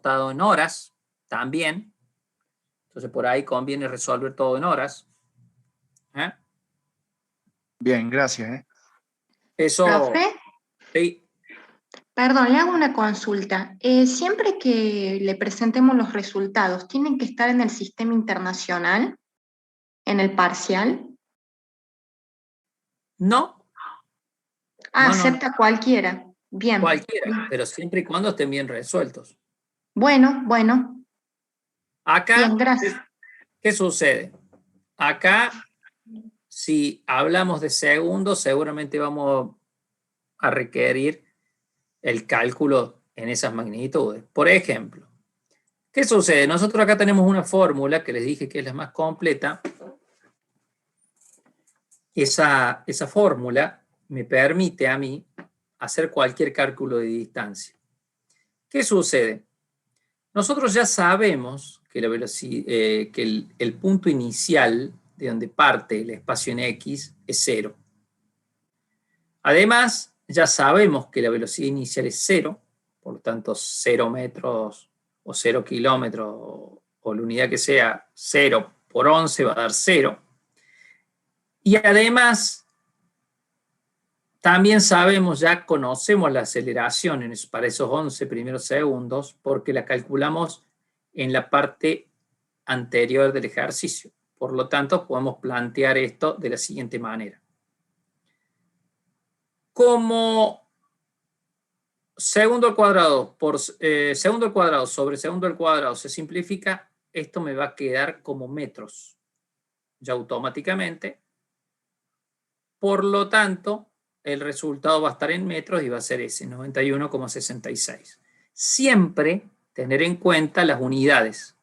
dado en horas también. Entonces por ahí conviene resolver todo en horas. Bien, gracias. Eso. ¿Profe? Sí. Perdón, le hago una consulta. Siempre que le presentemos los resultados, ¿tienen que estar en el sistema internacional? ¿En el parcial? No. Ah, No, acepta cualquiera. Bien. Cualquiera, pero siempre y cuando estén bien resueltos. Bueno. Acá, bien, gracias. ¿qué sucede? Acá, si hablamos de segundos, seguramente vamos a requerir el cálculo en esas magnitudes. Por ejemplo, ¿qué sucede? Nosotros acá tenemos una fórmula que les dije que es la más completa. Esa fórmula me permite a mí hacer cualquier cálculo de distancia. ¿Qué sucede? Nosotros ya sabemos que la velocidad, que el punto inicial de donde parte el espacio en X es 0. Además, ya sabemos que la velocidad inicial es 0, por lo tanto 0 metros o 0 kilómetros o la unidad que sea 0 por 11 va a dar 0. Y además, también sabemos, ya conocemos la aceleración para esos 11 primeros segundos porque la calculamos en la parte anterior del ejercicio. Por lo tanto, podemos plantear esto de la siguiente manera. Como segundo al cuadrado por segundo al cuadrado sobre segundo al cuadrado se simplifica, esto me va a quedar como metros ya automáticamente. Por lo tanto, el resultado va a estar en metros y va a ser ese, 91,66. Siempre tener en cuenta las unidades.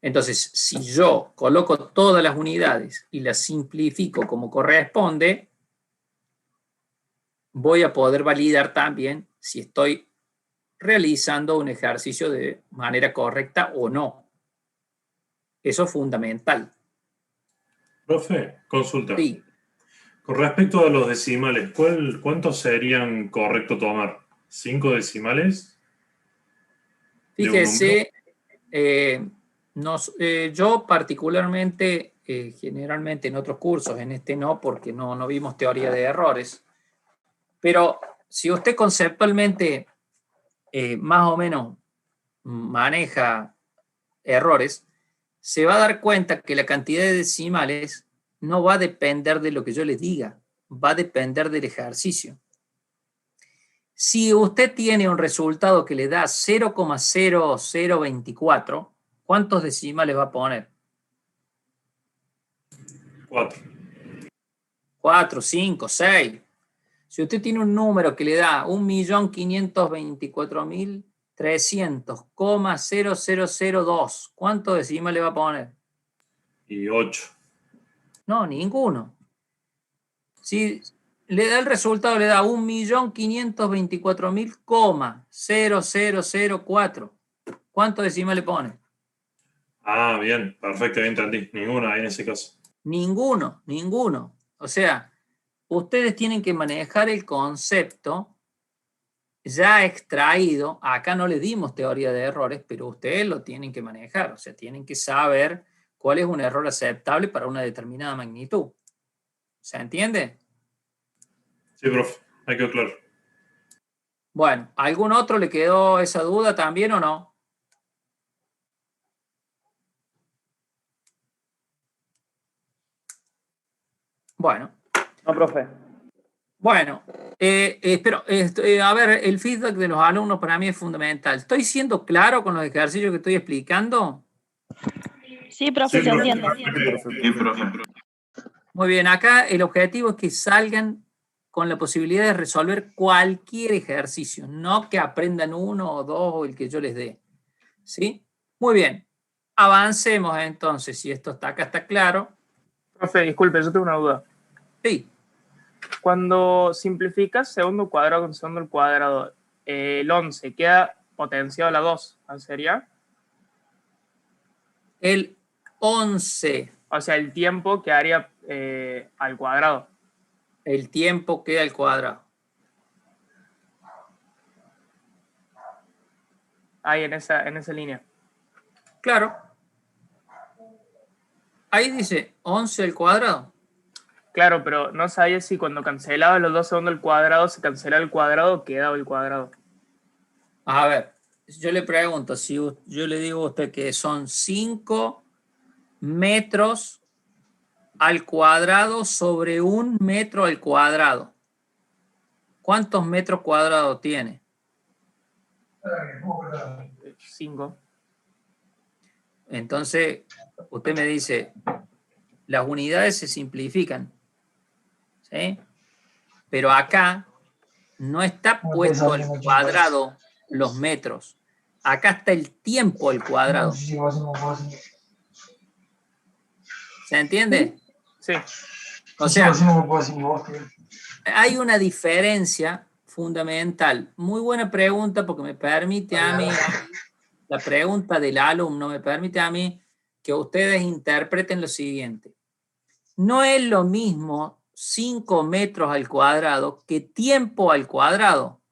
Entonces, si yo coloco todas las unidades y las simplifico como corresponde, voy a poder validar también si estoy realizando un ejercicio de manera correcta o no. Eso es fundamental. Profe, consulta. Sí. Con respecto a los decimales, ¿cuántos serían correcto tomar? ¿5 decimales? Fíjese, yo particularmente, generalmente en otros cursos, en este no, porque no vimos teoría de errores, pero si usted conceptualmente más o menos maneja errores, se va a dar cuenta que la cantidad de decimales no va a depender de lo que yo les diga, va a depender del ejercicio. Si usted tiene un resultado que le da 0,0024, ¿cuántos decimales va a poner? 4. 4, 5, 6. Si usted tiene un número que le da 1.524.300,0002, ¿cuántos decimales va a poner? Y 8. No, ninguno. Si le da el resultado, le da 1.524.000,0004. ¿Cuántos decimales pone? Ah, bien, perfecto, ya entendí. Ninguna en ese caso. Ninguno. O sea, ustedes tienen que manejar el concepto ya extraído. Acá no le dimos teoría de errores, pero ustedes lo tienen que manejar. O sea, tienen que saber cuál es un error aceptable para una determinada magnitud. ¿Se entiende? Sí, profe, hay que aclarar. Bueno, ¿algún otro le quedó esa duda también o no? Bueno. No, profe. Bueno, pero a ver, el feedback de los alumnos para mí es fundamental. ¿Estoy siendo claro con los ejercicios que estoy explicando? Sí, profe, se entiende. Sí, profe. Muy bien, acá el objetivo es que salgan con la posibilidad de resolver cualquier ejercicio, no que aprendan uno o dos o el que yo les dé. ¿Sí? Muy bien. Avancemos entonces, si esto acá está claro. Profe, disculpe, yo tengo una duda. Sí. Cuando simplificas segundo cuadrado con segundo al cuadrado, el 11 queda potenciado a la 2, ¿no sería? El 11. O sea, el tiempo quedaría al cuadrado. El tiempo queda al cuadrado. Ahí en esa línea. Claro. Ahí dice 11 al cuadrado. Claro, pero no sabía si cuando cancelaba los 2 segundos al cuadrado se cancelaba el cuadrado o quedaba el cuadrado. A ver, yo le pregunto, si yo le digo a usted que son 5 metros al cuadrado sobre 1 metro al cuadrado. ¿Cuántos metros cuadrados tiene? 5. Entonces, usted me dice, las unidades se simplifican, ¿sí? Pero acá no está puesto al cuadrado los metros. Acá está el tiempo al cuadrado. ¿Se entiende? Sí. O sea, hay una diferencia fundamental. Muy buena pregunta porque me permite a mí, la pregunta del alumno me permite a mí que ustedes interpreten lo siguiente. No es lo mismo 5 metros al cuadrado que tiempo al cuadrado.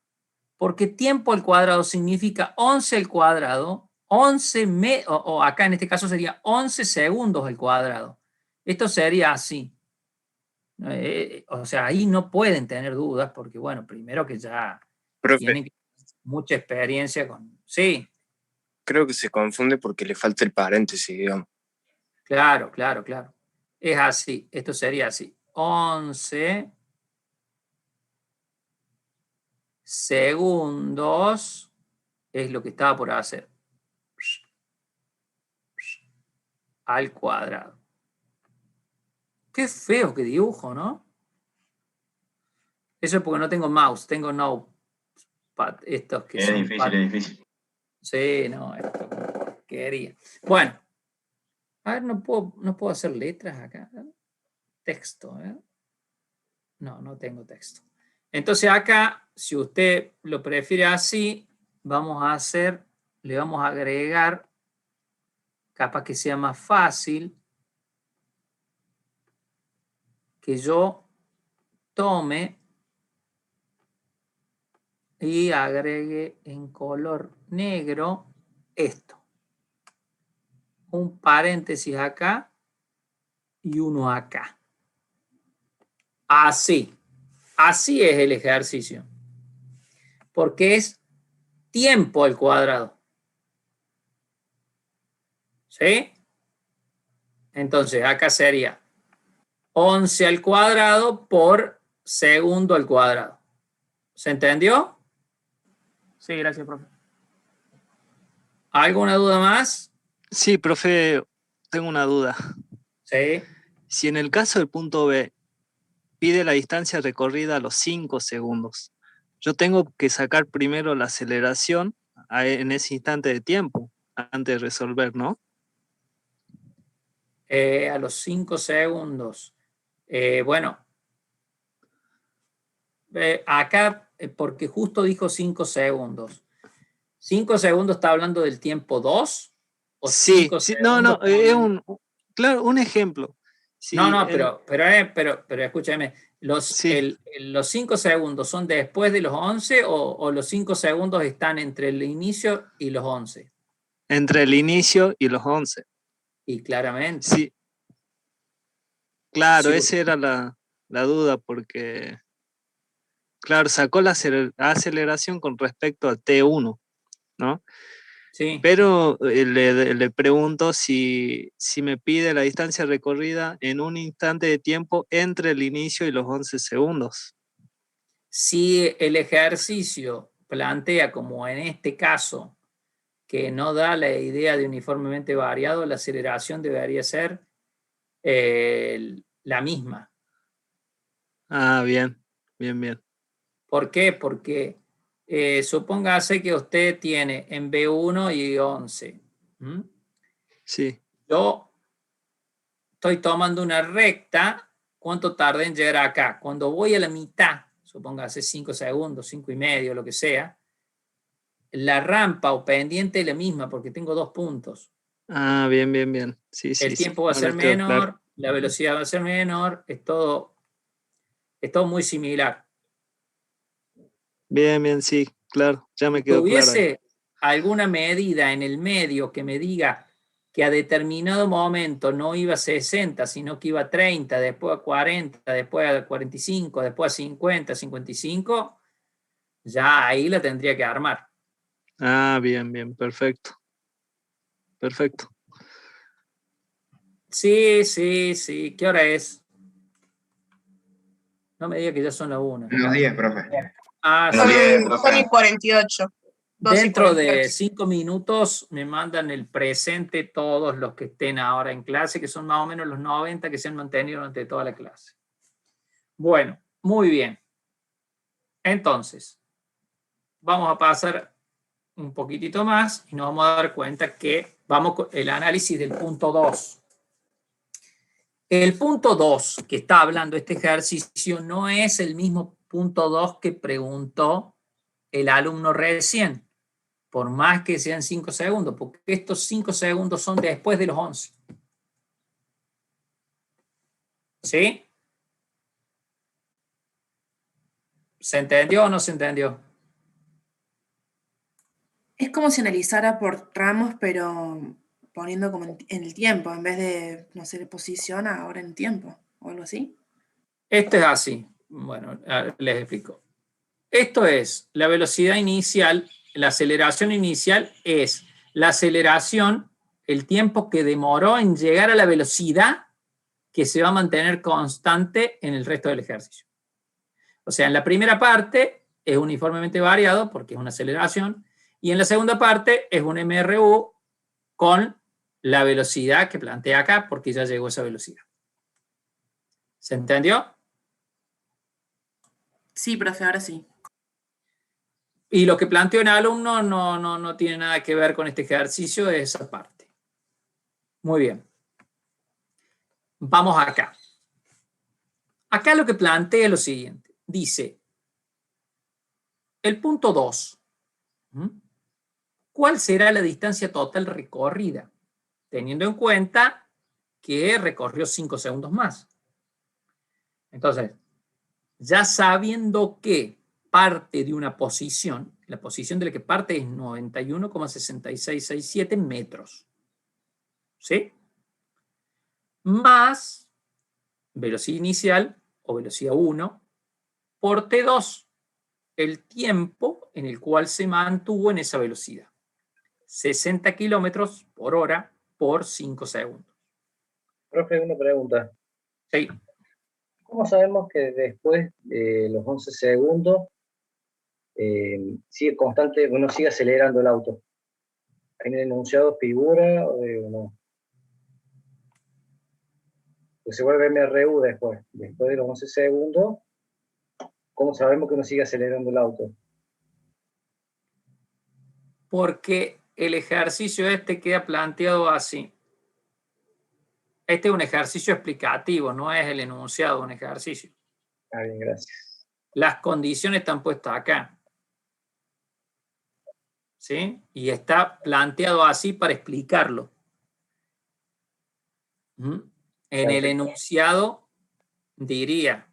Porque tiempo al cuadrado significa 11 al cuadrado, o acá en este caso sería 11 segundos al cuadrado. Esto sería así. O sea, ahí no pueden tener dudas porque, bueno, primero que ya tienen mucha experiencia con... Sí, Creo que se confunde porque le falta el paréntesis, digamos. claro. Es así, esto sería así. 11 segundos es lo que estaba por hacer. Al cuadrado. Qué feo que dibujo, ¿no? Eso es porque no tengo mouse, tengo notepad. Estos que son... Es difícil. Sí, no, esto es una porquería. Bueno, a ver, no puedo hacer letras acá. Texto, ¿eh? No tengo texto. Entonces acá, si usted lo prefiere así, le vamos a agregar, capaz que sea más fácil, que yo tome y agregue en color negro esto. Un paréntesis acá y uno acá. Así es el ejercicio. Porque es tiempo al cuadrado. ¿Sí? Entonces acá sería 11 al cuadrado por segundo al cuadrado. ¿Se entendió? Sí, gracias, profe. ¿Alguna duda más? Sí, profe, tengo una duda. Sí. Si en el caso del punto B pide la distancia recorrida a los 5 segundos, yo tengo que sacar primero la aceleración en ese instante de tiempo, antes de resolver, ¿no? A los 5 segundos. Bueno, acá, porque justo dijo 5 segundos. ¿5 segundos está hablando del tiempo 2? ¿O Sí, 5 sí, segundos? es un ejemplo. Sí, pero escúchame, ¿los 5 segundos son después de los 11 o los 5 segundos están entre el inicio y los 11? Entre el inicio y los 11. Y claramente. Sí. Claro, Sí. esa era la duda, porque, claro, sacó la aceleración con respecto a T1, ¿no? Sí. Pero le pregunto si me pide la distancia recorrida en un instante de tiempo entre el inicio y los 11 segundos. Si el ejercicio plantea, como en este caso, que no da la idea de uniformemente variado, la aceleración debería ser la misma. Ah, bien. ¿Por qué? Porque supóngase que usted tiene en B1 y 11. ¿Mm? Sí. Yo estoy tomando una recta, ¿cuánto tarda en llegar acá? Cuando voy a la mitad, supóngase 5 segundos, 5 y medio, lo que sea, la rampa o pendiente es la misma porque tengo 2 puntos. Ah, bien. Sí, el tiempo va a ser menor, la velocidad va a ser menor, es todo muy similar. Bien, sí, claro, ya me quedó claro. ¿Tuviese alguna medida en el medio que me diga que a determinado momento no iba a 60, sino que iba a 30, después a 40, después a 45, después a 50, 55, ya ahí la tendría que armar. Ah, bien, perfecto. Sí. ¿Qué hora es? No me diga que ya son las 1. Los 10, profe. Son y 48. Dentro de 5 minutos me mandan el presente todos los que estén ahora en clase, que son más o menos los 90 que se han mantenido durante toda la clase. Bueno, muy bien. Entonces, vamos a pasar un poquitito más y nos vamos a dar cuenta que vamos con el análisis del punto 2. El punto 2 que está hablando este ejercicio no es el mismo punto 2 que preguntó el alumno recién, por más que sean 5 segundos, porque estos 5 segundos son después de los 11. ¿Sí? ¿Se entendió o no se entendió? Es como si analizara por tramos, pero poniendo como en el tiempo, en vez de, no sé, posición ahora en tiempo, o algo así. Esto es así. Bueno, les explico. Esto es la velocidad inicial, la aceleración inicial es la aceleración, el tiempo que demoró en llegar a la velocidad que se va a mantener constante en el resto del ejercicio. O sea, en la primera parte es uniformemente variado porque es una aceleración, y en la segunda parte es un MRU con la velocidad que plantea acá porque ya llegó a esa velocidad. ¿Se entendió? Sí, profe, ahora sí. Y lo que planteó el alumno no tiene nada que ver con este ejercicio de esa parte. Muy bien. Vamos acá. Acá lo que plantea es lo siguiente. Dice, el punto 2. ¿Cuál será la distancia total recorrida? Teniendo en cuenta que recorrió 5 segundos más. Entonces, ya sabiendo que parte de una posición, la posición de la que parte es 91,6667 metros. ¿Sí? Más velocidad inicial o velocidad 1 por T2, el tiempo en el cual se mantuvo en esa velocidad. 60 kilómetros por hora por 5 segundos. Profe, una pregunta. Sí. ¿Cómo sabemos que después de los 11 segundos sigue constante, uno sigue acelerando el auto? ¿En el enunciado figura o no? Pues se vuelve MRU después de los 11 segundos. ¿Cómo sabemos que uno sigue acelerando el auto? Porque el ejercicio este queda planteado así. Este es un ejercicio explicativo, no es el enunciado de un ejercicio. Ah, bien, gracias. Las condiciones están puestas acá. ¿Sí? Y está planteado así para explicarlo. En el enunciado diría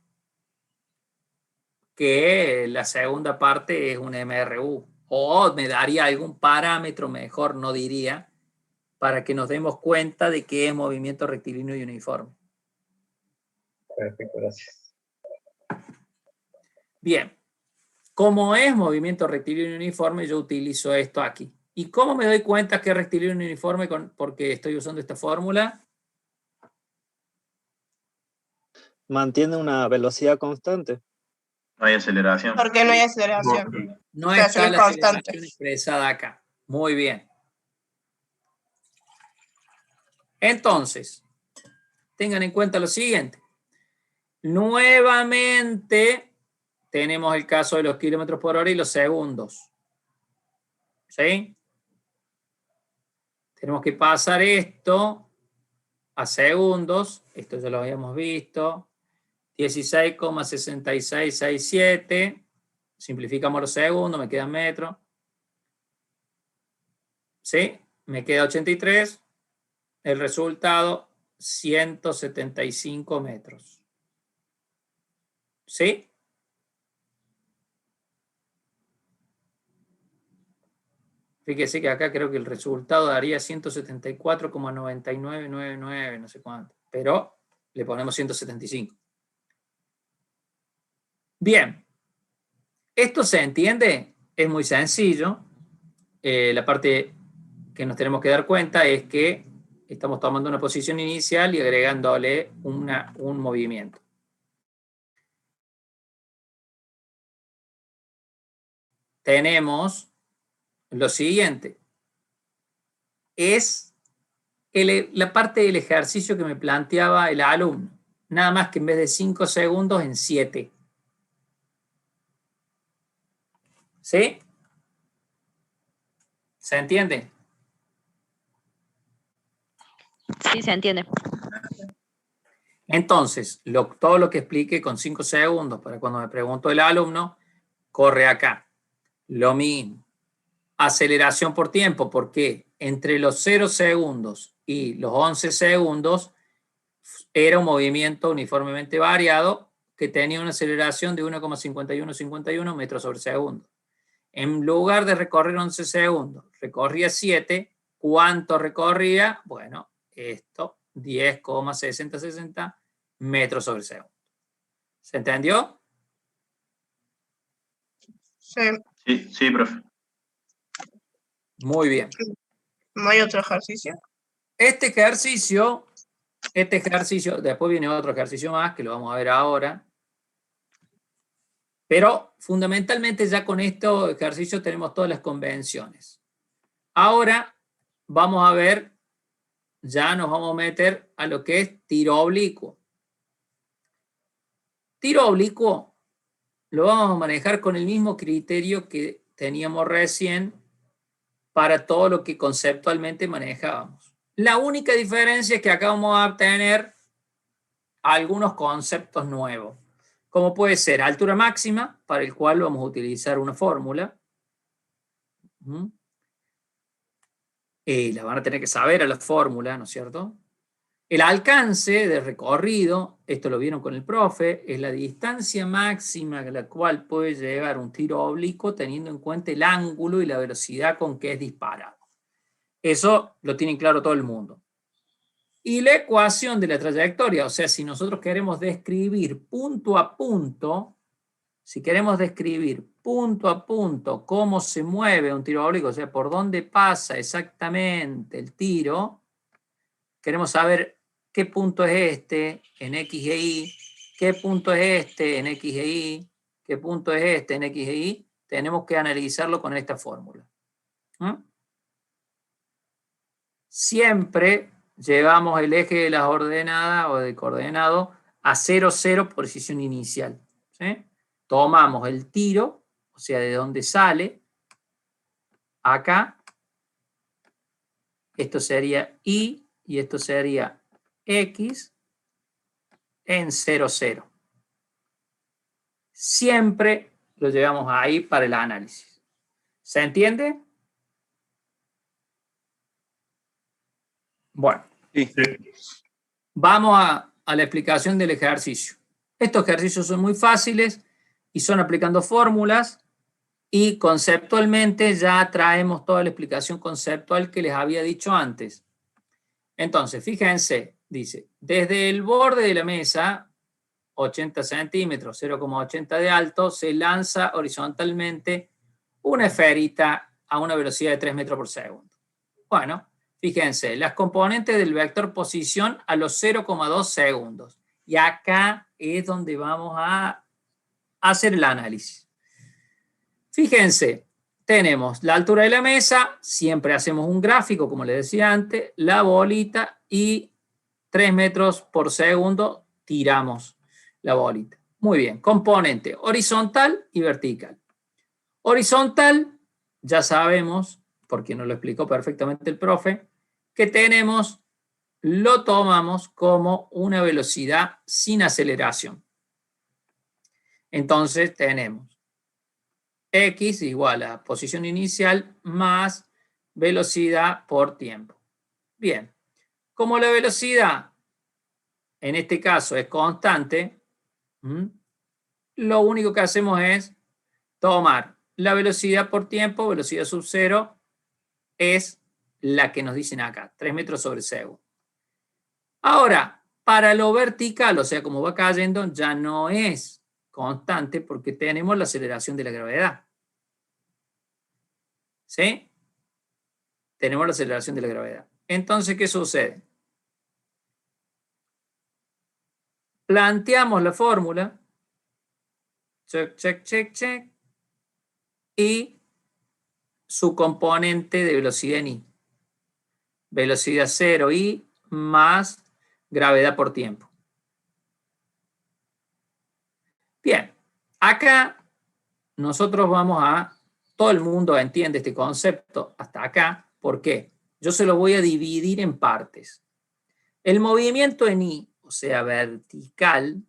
que la segunda parte es un MRU. O me daría algún parámetro, mejor no diría, para que nos demos cuenta de que es movimiento rectilíneo y uniforme. Perfecto, gracias. Bien. Como es movimiento rectilíneo y uniforme, yo utilizo esto aquí. ¿Y cómo me doy cuenta que es rectilíneo y uniforme porque estoy usando esta fórmula? Mantiene una velocidad constante. No hay aceleración. Porque no hay aceleración. No O sea, está es la constante. aceleración expresada acá. Muy bien. Entonces, tengan en cuenta lo siguiente. Nuevamente, tenemos el caso de los kilómetros por hora y los segundos. ¿Sí? Tenemos que pasar esto a segundos. Esto ya lo habíamos visto. 16,6667. Simplificamos los segundos, me quedan metros. ¿Sí? Me queda 83. El resultado, 175 metros. ¿Sí? Fíjese que acá creo que el resultado daría 174,9999, no sé cuánto. Pero le ponemos 175. Bien. ¿Esto se entiende? Es muy sencillo. La parte que nos tenemos que dar cuenta es que estamos tomando una posición inicial y agregándole un movimiento. Tenemos lo siguiente. Es la parte del ejercicio que me planteaba el alumno. Nada más que en vez de 5 segundos, en 7. ¿Sí? ¿Se entiende? Sí, se entiende. Entonces, todo lo que explique con 5 segundos, para cuando me preguntó el alumno, corre acá. Lo mismo. Aceleración por tiempo, porque entre los 0 segundos y los 11 segundos era un movimiento uniformemente variado que tenía una aceleración de 1,5151 metros sobre segundo. En lugar de recorrer 11 segundos, recorría 7. ¿Cuánto recorría? Bueno, esto, 10,6060 metros sobre segundo. ¿Se entendió? Sí. Sí, profe. Muy bien. ¿No hay otro ejercicio? Este ejercicio, después viene otro ejercicio más que lo vamos a ver ahora. Pero fundamentalmente ya con este ejercicio tenemos todas las convenciones. Ahora vamos a ver, ya nos vamos a meter a lo que es tiro oblicuo. Tiro oblicuo lo vamos a manejar con el mismo criterio que teníamos recién para todo lo que conceptualmente manejábamos. La única diferencia es que acá vamos a obtener algunos conceptos nuevos, como puede ser altura máxima, para el cual vamos a utilizar una fórmula. La van a tener que saber a la fórmula, ¿no es cierto? El alcance de recorrido, esto lo vieron con el profe, es la distancia máxima a la cual puede llegar un tiro oblicuo teniendo en cuenta el ángulo y la velocidad con que es disparado. Eso lo tienen claro todo el mundo. Y la ecuación de la trayectoria, o sea, si nosotros queremos describir punto a punto, cómo se mueve un tiro oblicuo, o sea, por dónde pasa exactamente el tiro, queremos saber qué punto es este en X e Y, qué punto es este en X e Y, qué punto es este en X e Y, tenemos que analizarlo con esta fórmula. Siempre llevamos el eje de las ordenadas o de coordenado a 0, 0, posición inicial. ¿Sí? Tomamos el tiro, o sea, de donde sale, acá, esto sería Y y esto sería X en 0, 0. Siempre lo llevamos ahí para el análisis. ¿Se entiende? Bueno, vamos a la explicación del ejercicio. Estos ejercicios son muy fáciles y son aplicando fórmulas y conceptualmente ya traemos toda la explicación conceptual que les había dicho antes. Entonces, fíjense, dice, desde el borde de la mesa, 80 centímetros, 0,80 de alto, se lanza horizontalmente una esferita a una velocidad de 3 metros por segundo. Bueno, fíjense, las componentes del vector posición a los 0,2 segundos. Y acá es donde vamos a hacer el análisis. Fíjense, tenemos la altura de la mesa, siempre hacemos un gráfico, como les decía antes, la bolita y 3 metros por segundo tiramos la bolita. Muy bien, componente horizontal y vertical. Horizontal, ya sabemos, porque nos lo explicó perfectamente el profe, que tenemos, lo tomamos como una velocidad sin aceleración. Entonces tenemos X igual a posición inicial más velocidad por tiempo. Bien, como la velocidad en este caso es constante, lo único que hacemos es tomar la velocidad por tiempo, velocidad sub 0, es la que nos dicen acá, 3 metros sobre segundo. Ahora, para lo vertical, o sea, como va cayendo, ya no es constante porque tenemos la aceleración de la gravedad. ¿Sí? Tenemos la aceleración de la gravedad. Entonces, ¿qué sucede? Planteamos la fórmula, check, check, check, check, y su componente de velocidad en I. Velocidad 0 I más gravedad por tiempo. Bien, acá nosotros vamos a, todo el mundo entiende este concepto hasta acá. ¿Por qué? Yo se lo voy a dividir en partes. El movimiento en I, o sea, vertical,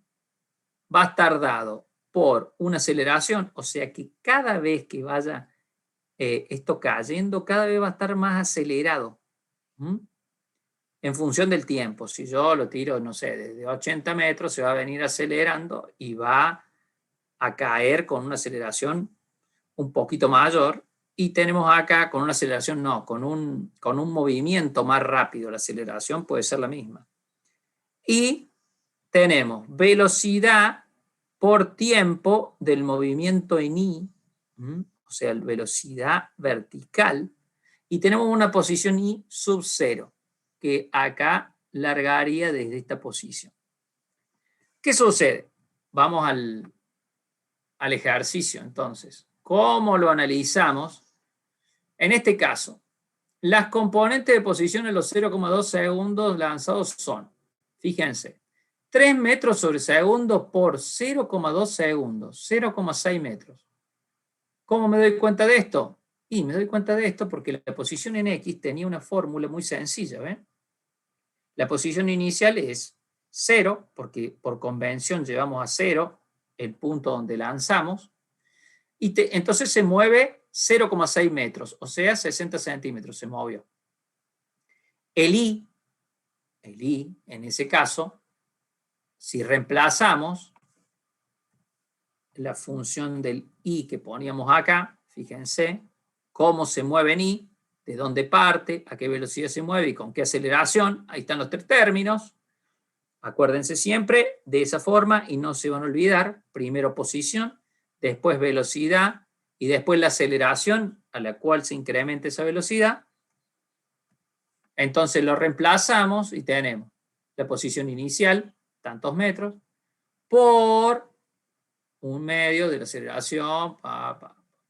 va a estar dado por una aceleración, o sea que cada vez que vaya esto cayendo, cada vez va a estar más acelerado. En función del tiempo. Si yo lo tiro, no sé, desde 80 metros, se va a venir acelerando y va a caer con una aceleración un poquito mayor. Y tenemos acá con una aceleración, no, con un movimiento más rápido. La aceleración puede ser la misma. Y tenemos velocidad por tiempo del movimiento en I, o sea, velocidad vertical, y tenemos una posición I sub 0, que acá largaría desde esta posición. ¿Qué sucede? Vamos al ejercicio, entonces. ¿Cómo lo analizamos? En este caso, las componentes de posición en los 0,2 segundos lanzados son, fíjense, 3 metros sobre segundo por 0,2 segundos, 0,6 metros. ¿Cómo me doy cuenta de esto? Y me doy cuenta de esto porque la posición en X tenía una fórmula muy sencilla, ¿ven? La posición inicial es 0, porque por convención llevamos a 0 el punto donde lanzamos, y entonces se mueve 0,6 metros, o sea, 60 centímetros se movió. El I, en ese caso, si reemplazamos la función del I que poníamos acá, fíjense cómo se mueve en I, de dónde parte, a qué velocidad se mueve y con qué aceleración, ahí están los 3 términos. Acuérdense siempre de esa forma y no se van a olvidar, primero posición, después velocidad y después la aceleración a la cual se incrementa esa velocidad. Entonces lo reemplazamos y tenemos la posición inicial, tantos metros, por un medio de la aceleración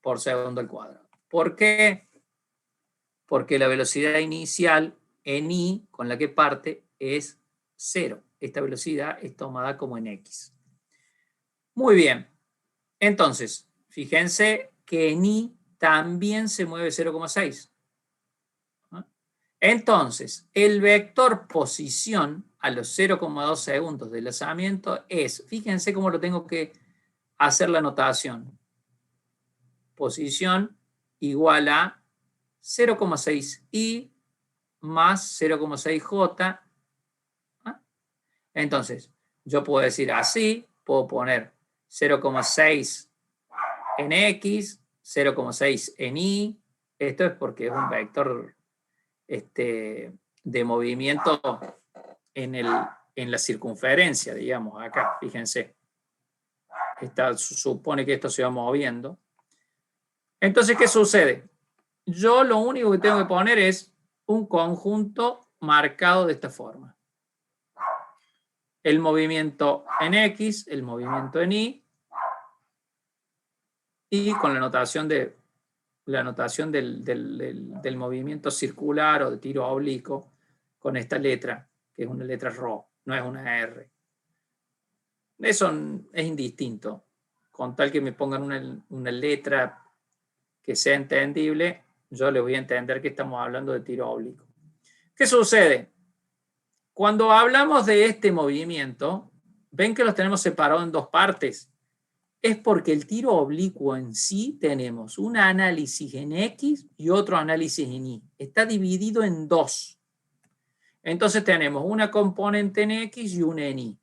por segundo al cuadrado. ¿Por qué? Porque la velocidad inicial en I con la que parte es 0. Esta velocidad es tomada como en X. Muy bien. Entonces, fíjense que en I también se mueve 0,6. Entonces, el vector posición a los 0,2 segundos de lanzamiento es, fíjense cómo lo tengo que hacer la notación. Posición igual a 0,6i más 0,6j. Entonces, yo puedo decir así, puedo poner 0,6 en X, 0,6 en Y. Esto es porque es un vector de movimiento en la circunferencia, digamos, acá, fíjense. Supone que esto se va moviendo. Entonces, ¿qué sucede? Yo lo único que tengo que poner es un conjunto marcado de esta forma. El movimiento en X, el movimiento en Y, y con la notación del movimiento circular o de tiro oblicuo con esta letra, que es una letra ρ, no es una R. Eso es indistinto. Con tal que me pongan una letra que sea entendible, yo le voy a entender que estamos hablando de tiro oblicuo. ¿Qué sucede? Cuando hablamos de este movimiento, ven que los tenemos separados en dos partes. Es porque el tiro oblicuo en sí tenemos un análisis en X y otro análisis en Y. Está dividido en dos. Entonces tenemos una componente en X y una en Y.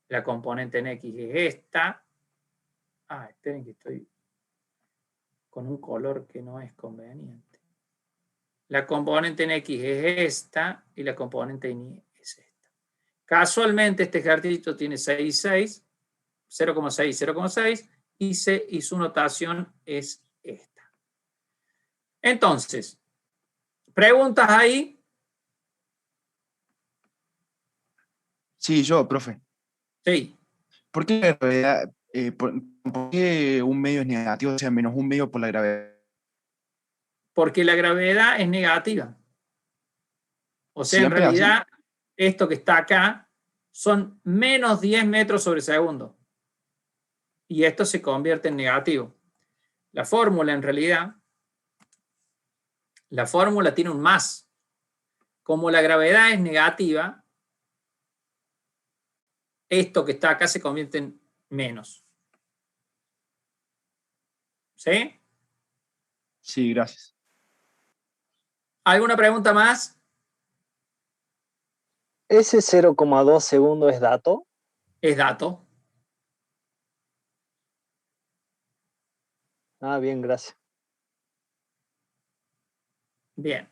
La componente en X es esta. Esperen que estoy con un color que no es conveniente. La componente en X es esta y la componente en Y es esta. Casualmente este ejercicio tiene 6,6, 0,6, 0,6 y su notación es esta. Entonces, ¿preguntas ahí? Sí, yo, profe. Sí. ¿Por qué la gravedad, por qué un medio es negativo, o sea, menos un medio por la gravedad? Porque la gravedad es negativa. O sea, en Siempre realidad, así. esto que está acá son menos 10 metros sobre segundo. Y esto se convierte en negativo. La fórmula, en realidad, la fórmula tiene un más. Como la gravedad es negativa, esto que está acá se convierte en menos. ¿Sí? Sí, gracias. ¿Alguna pregunta más? ¿Ese 0,2 segundos es dato? Es dato. Bien, gracias. Bien.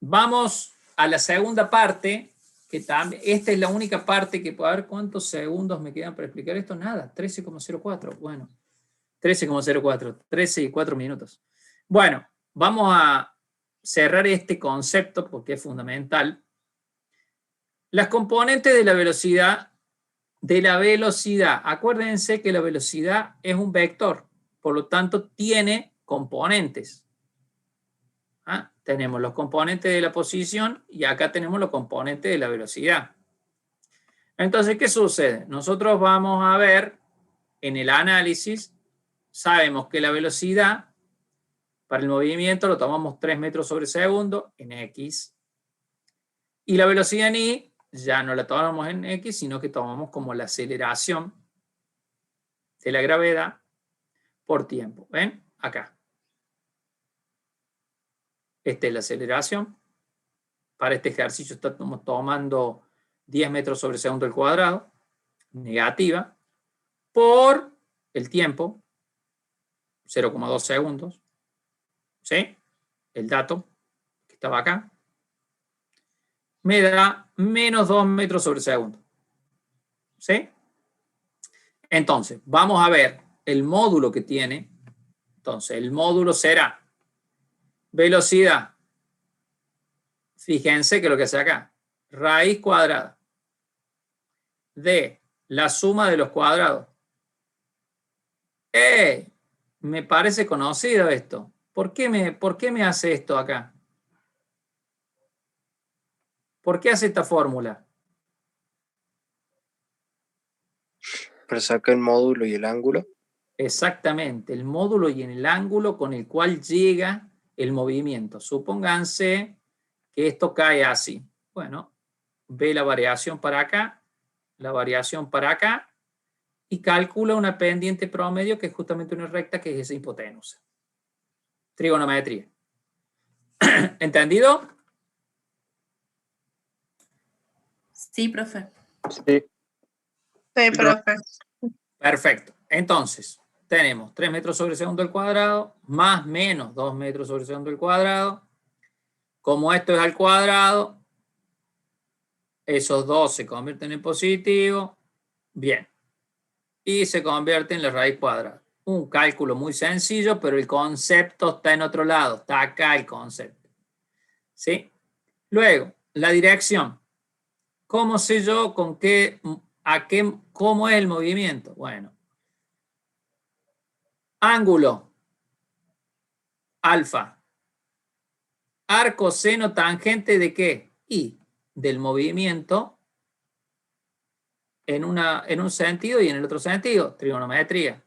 Vamos a la segunda parte que también, esta es la única parte que puedo ver cuántos segundos me quedan para explicar esto. Nada, 13,04. Bueno, 13,04, 13 y 4 minutos. Bueno, vamos a cerrar este concepto porque es fundamental. Las componentes de la velocidad. Acuérdense que la velocidad es un vector, por lo tanto tiene componentes. ¿Ah? Tenemos los componentes de la posición y acá tenemos los componentes de la velocidad. Entonces, ¿qué sucede? Nosotros vamos a ver en el análisis, sabemos que la velocidad para el movimiento lo tomamos 3 metros sobre segundo en X. Y la velocidad en Y ya no la tomamos en X, sino que tomamos como la aceleración de la gravedad por tiempo. ¿Ven? Acá. Esta es la aceleración. Para este ejercicio estamos tomando 10 metros sobre segundo al cuadrado, negativa, por el tiempo, 0,2 segundos. ¿Sí? El dato que estaba acá. Me da menos 2 metros sobre segundo. ¿Sí? Entonces, vamos a ver el módulo que tiene. Entonces, el módulo será velocidad. Fíjense que lo que hace acá, raíz cuadrada de la suma de los cuadrados. Me parece conocido esto. ¿Por qué me hace esto acá? ¿Por qué hace esta fórmula? Para sacar el módulo y el ángulo. Exactamente, el módulo y el ángulo con el cual llega el movimiento. Supónganse que esto cae así. Bueno, ve la variación para acá, la variación para acá, y calcula una pendiente promedio que es justamente una recta que es esa hipotenusa. Trigonometría. ¿Entendido? Sí, profe. Sí. Sí, profe. Perfecto. Entonces, tenemos 3 metros sobre segundo al cuadrado, más menos 2 metros sobre segundo al cuadrado. Como esto es al cuadrado, esos dos se convierten en positivo. Bien. Y se convierte en la raíz cuadrada. Un cálculo muy sencillo, pero el concepto está en otro lado. Está acá el concepto. ¿Sí? Luego, la dirección. ¿Cómo sé yo cómo es el movimiento? Bueno. Ángulo. Alfa. Arco, seno, tangente ¿de qué? Y del movimiento en un sentido y en el otro sentido. Trigonometría.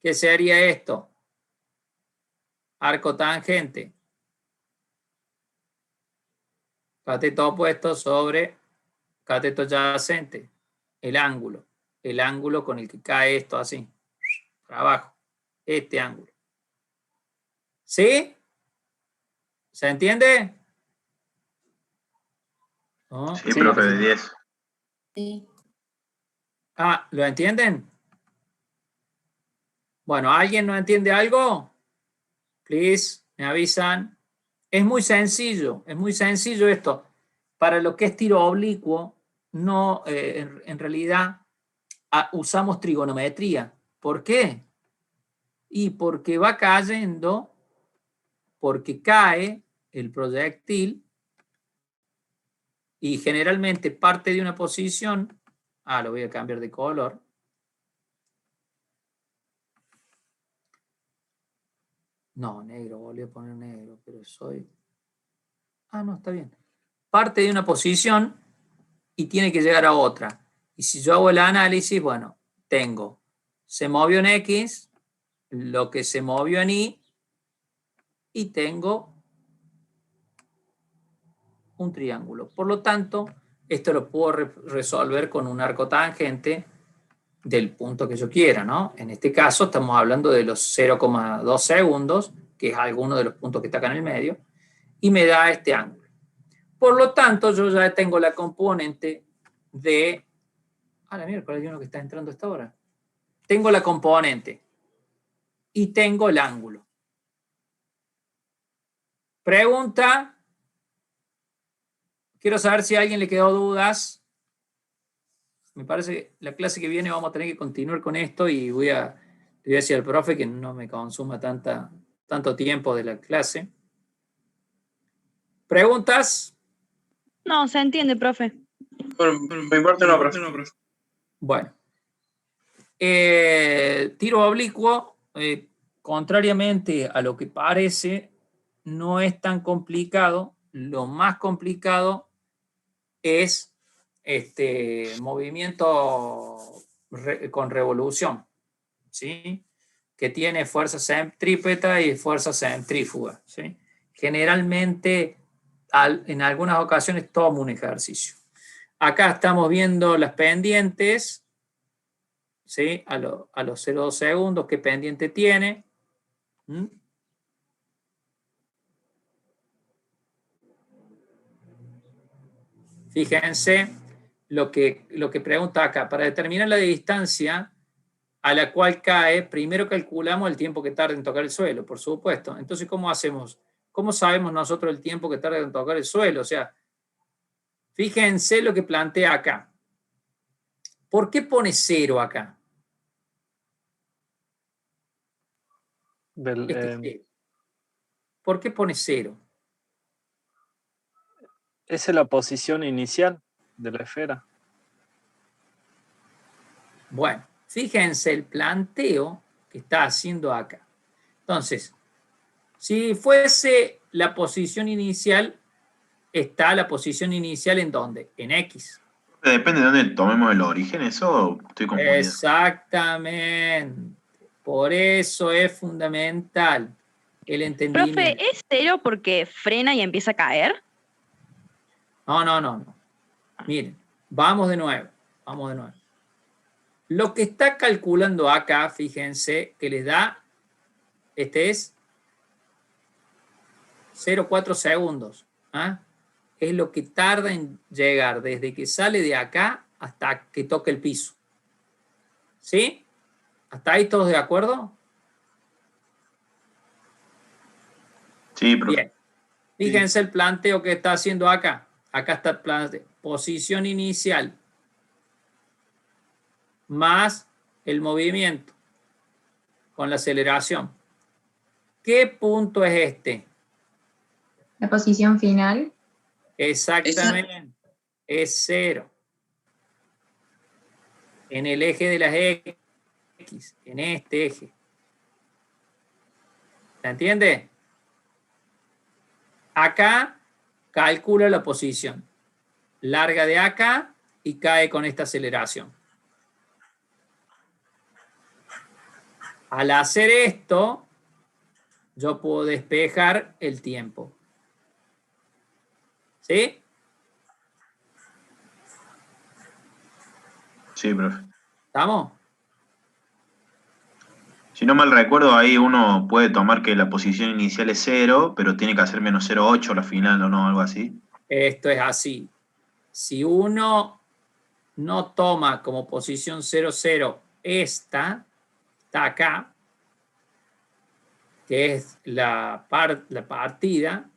¿Qué sería esto? Arco tangente. Cateto opuesto sobre cateto adyacente. El ángulo. El ángulo con el que cae esto así. Para abajo. Este ángulo. ¿Sí? ¿Se entiende? ¿No? Sí, profe, de 10. Sí. Ah, ¿lo entienden? Bueno, ¿alguien no entiende algo? Please, me avisan. Es muy sencillo esto. Para lo que es tiro oblicuo, no, en realidad usamos trigonometría. ¿Por qué? Y porque va cayendo, porque cae el proyectil y generalmente parte de una posición. Lo voy a cambiar de color. No, negro, volví a poner negro, pero soy... no, está bien. Parte de una posición y tiene que llegar a otra. Y si yo hago el análisis, bueno, tengo, se movió en X, lo que se movió en Y, y tengo un triángulo. Por lo tanto, esto lo puedo resolver con un arco tangente del punto que yo quiera, ¿no? En este caso estamos hablando de los 0,2 segundos, que es alguno de los puntos que está acá en el medio, y me da este ángulo. Por lo tanto, yo ya tengo la componente de... la miércoles hay uno que está entrando a esta hora. Tengo la componente y tengo el ángulo. Pregunta. Quiero saber si a alguien le quedó dudas. Me parece que la clase que viene vamos a tener que continuar con esto y le voy a decir al profe que no me consuma tanto tiempo de la clase. ¿Preguntas? No, se entiende, profe. Me importa no, profe. Bueno. Tiro oblicuo, contrariamente a lo que parece, no es tan complicado. Lo más complicado es movimiento con revolución, ¿sí? Que tiene fuerza centrípeta y fuerza centrífuga, ¿sí? Generalmente, en algunas ocasiones, tomo un ejercicio. Acá estamos viendo las pendientes, ¿sí? A los 0,2 segundos, ¿qué pendiente tiene? Fíjense lo que pregunta acá. Para determinar la distancia a la cual cae, primero calculamos el tiempo que tarda en tocar el suelo, por supuesto. Entonces, ¿cómo hacemos? ¿Cómo sabemos nosotros el tiempo que tarda en tocar el suelo? O sea, fíjense lo que plantea acá. ¿Por qué pone 0 acá? ¿Por qué pone 0? Esa es la posición inicial de la esfera. Bueno, fíjense el planteo que está haciendo acá. Entonces, si fuese la posición inicial, está la posición inicial ¿en dónde? En X. Depende de dónde tomemos el origen, eso estoy confundido. Exactamente. Por eso es fundamental el entendimiento. Profe, ¿es 0 porque frena y empieza a caer? No. Miren, vamos de nuevo. Lo que está calculando acá, fíjense, que les da, es 0,4 segundos. ¿Ah? Es lo que tarda en llegar desde que sale de acá hasta que toque el piso. ¿Sí? ¿Hasta ahí todos de acuerdo? Sí, profe. Bien. Fíjense el planteo que está haciendo acá. Acá está el planteo. Posición inicial más el movimiento con la aceleración. ¿Qué punto es este? La posición final. Exactamente. Es 0. En el eje de las X, en este eje. ¿Se entiende? Acá calcula la posición. Larga de acá y cae con esta aceleración. Al hacer esto, yo puedo despejar el tiempo. ¿Sí? Sí, profe. ¿Estamos? Si no mal recuerdo, ahí uno puede tomar que la posición inicial es 0, pero tiene que hacer menos 0,8 la final o no, algo así. Esto es así. Si uno no toma como posición 0,0 esta, está acá, que es la partida,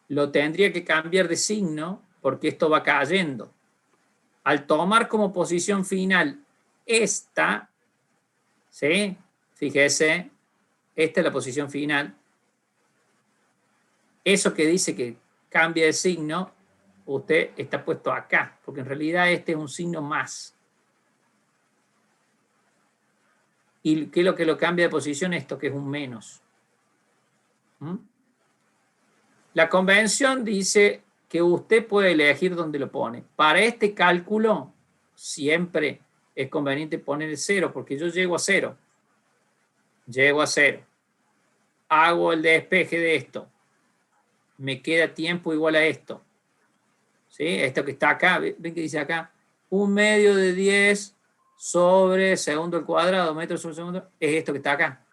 lo tendría que cambiar de signo porque esto va cayendo. Al tomar como posición final esta, ¿sí? Fíjese, esta es la posición final. Eso que dice que cambia de signo, usted está puesto acá, porque en realidad este es un signo más. ¿Y qué es lo que lo cambia de posición? Esto que es un menos. La convención dice que usted puede elegir dónde lo pone. Para este cálculo, siempre es conveniente poner el 0, porque yo llego a 0. Llego a 0. Hago el despeje de esto. Me queda tiempo igual a esto. ¿Sí? Esto que está acá, ven que dice acá, 1/2 de 10 sobre segundo al cuadrado, metros sobre segundo, es esto que está acá.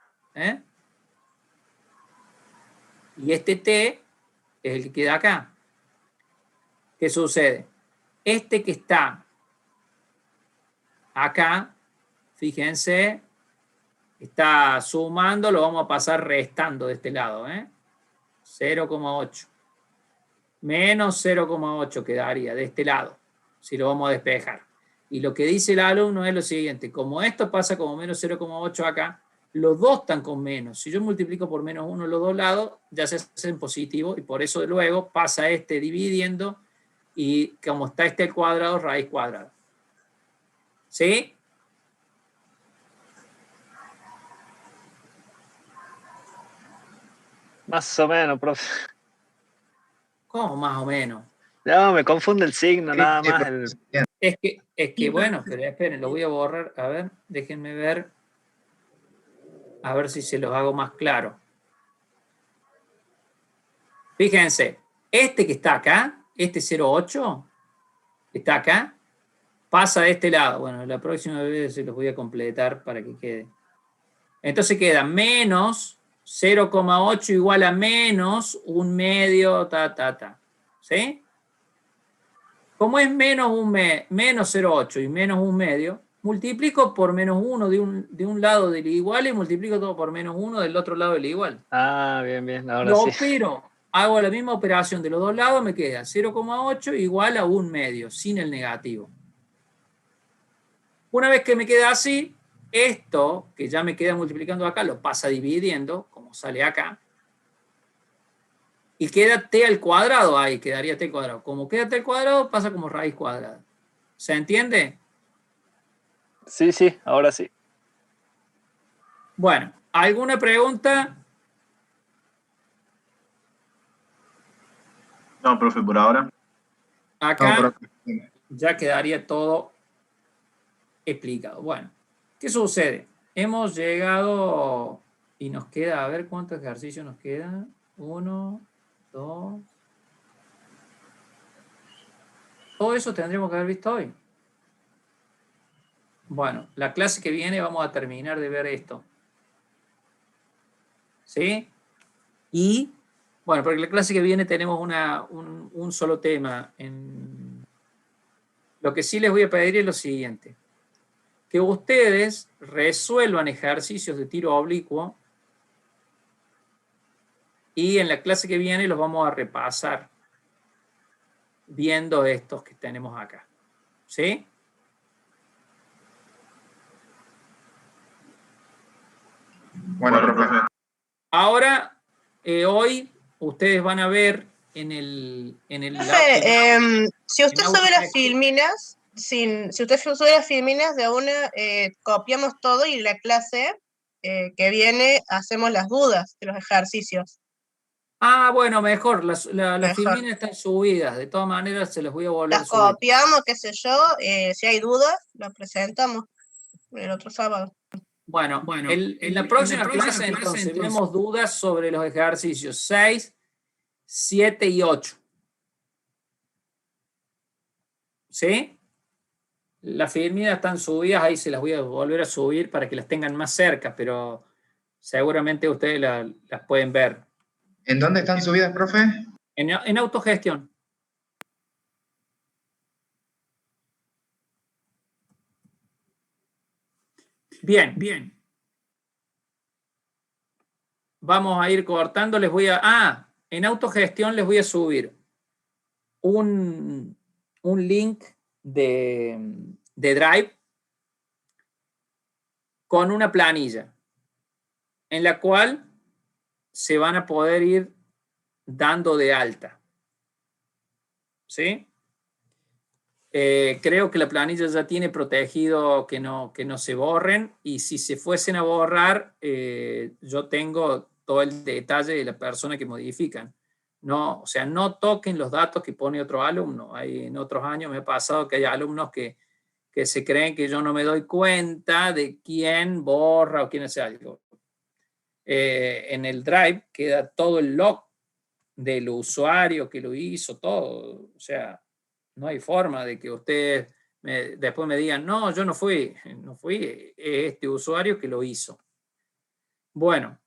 Y este t es el que queda acá. ¿Qué sucede? Este que está acá, fíjense, está sumando, lo vamos a pasar restando de este lado. 0,8. Menos 0,8 quedaría de este lado, si lo vamos a despejar. Y lo que dice el alumno es lo siguiente, como esto pasa como menos 0,8 acá, los dos están con menos. Si yo multiplico por menos 1 los dos lados, ya se hacen positivo y por eso luego pasa este dividiendo y como está este al cuadrado, raíz cuadrada. ¿Sí? Más o menos, profe. ¿Cómo más o menos? No, me confunde el signo, nada más. Es que bueno, pero esperen, lo voy a borrar. A ver, déjenme ver. A ver si se los hago más claro. Fíjense, este que está acá, este 0,8, que está acá, pasa de este lado. Bueno, la próxima vez se los voy a completar para que quede. Entonces queda menos 0,8 igual a menos un medio, ¿sí? Como es menos 0,8 y menos un medio, multiplico por menos 1 de un lado del igual y multiplico todo por menos 1 del otro lado del igual. Ah, bien, ahora Lo sí. opero, hago la misma operación de los dos lados, me queda 0,8 igual a un medio, sin el negativo. Una vez que me queda así, esto, que ya me queda multiplicando acá, lo pasa dividiendo, como sale acá, y queda t al cuadrado ahí, quedaría t al cuadrado. Como queda t al cuadrado, pasa como raíz cuadrada. ¿Se entiende? Sí, ahora sí. Bueno, ¿alguna pregunta? No, profe, por ahora. Acá No, profe. ya quedaría todo explicado. Bueno, ¿qué sucede? Hemos llegado y nos queda, a ver cuántos ejercicios nos quedan. 1, 2. Todo eso tendremos que haber visto hoy. Bueno, la clase que viene vamos a terminar de ver esto. ¿Sí? Y, bueno, porque la clase que viene tenemos un solo tema. Lo que sí les voy a pedir es lo siguiente. Que ustedes resuelvan ejercicios de tiro oblicuo y en la clase que viene los vamos a repasar viendo estos que tenemos acá. ¿Sí? Bueno, profe. Ahora, hoy, ustedes van a ver en el Profe, si usted sube las filminas, si usted sube las filminas, de una copiamos todo y la clase que viene hacemos las dudas de los ejercicios. Ah, bueno, mejor. Las Mejor. filminas están subidas. De todas maneras, se las voy a volver a Las subir. copiamos, qué sé yo, si hay dudas, las presentamos el otro sábado. Bueno, en la próxima clase, entonces, vemos dudas sobre los ejercicios 6, 7 y 8. ¿Sí? Las filminas están subidas, ahí se las voy a volver a subir para que las tengan más cerca, pero seguramente ustedes las pueden ver. ¿En dónde están subidas, profe? En autogestión. Bien. Vamos a ir cortando, en autogestión les voy a subir un link de Drive con una planilla en la cual se van a poder ir dando de alta. ¿Sí? Creo que la planilla ya tiene protegido que no se borren, y si se fuesen a borrar, yo tengo todo el detalle de la persona que modifican. No, o sea, no toquen los datos que pone otro alumno. En otros años me ha pasado que hay alumnos que se creen que yo no me doy cuenta de quién borra o quién hace algo. En el Drive queda todo el log del usuario que lo hizo, todo. O sea, no hay forma de que ustedes después me digan, no, yo no fui, este usuario que lo hizo. Bueno,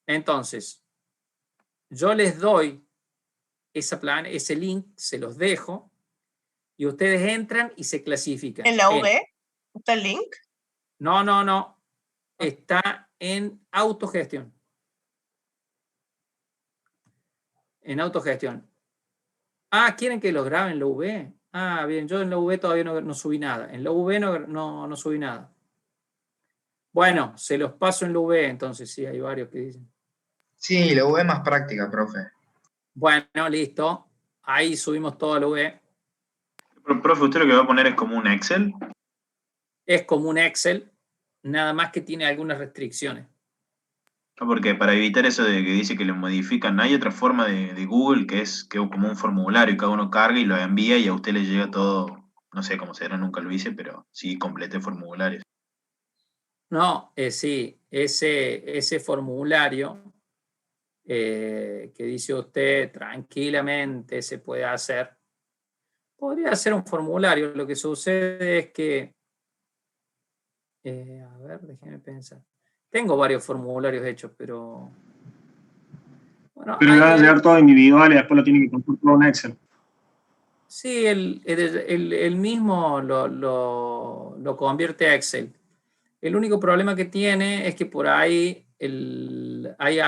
entonces, yo les doy ese link, se los dejo, y ustedes entran y se clasifican. ¿En la V? ¿Está el link? No. Está en autogestión. En autogestión. Ah, ¿quieren que los grabe en la UV? Ah, bien, yo en la UV todavía no subí nada. En la UV no subí nada. Bueno, se los paso en la UV, entonces sí, hay varios que dicen. Sí, la UV es más práctica, profe. Bueno, listo. Ahí subimos todo a la UV. Pero, profe, ¿usted lo que va a poner es como un Excel? Es como un Excel, nada más que tiene algunas restricciones. No, porque para evitar eso de que dice que lo modifican, hay otra forma de Google que es como un formulario, cada uno carga y lo envía y a usted le llega todo, no sé cómo será, nunca lo hice, pero sí completé formularios. No, sí, ese formulario que dice usted tranquilamente se puede hacer. Podría ser un formulario. Lo que sucede es que, a ver, déjeme pensar. Tengo varios formularios hechos, pero... Bueno, Pero le va a llegar todo individual y después lo tiene que consultar todo en Excel. Sí, el mismo lo convierte a Excel. El único problema que tiene es que por ahí hay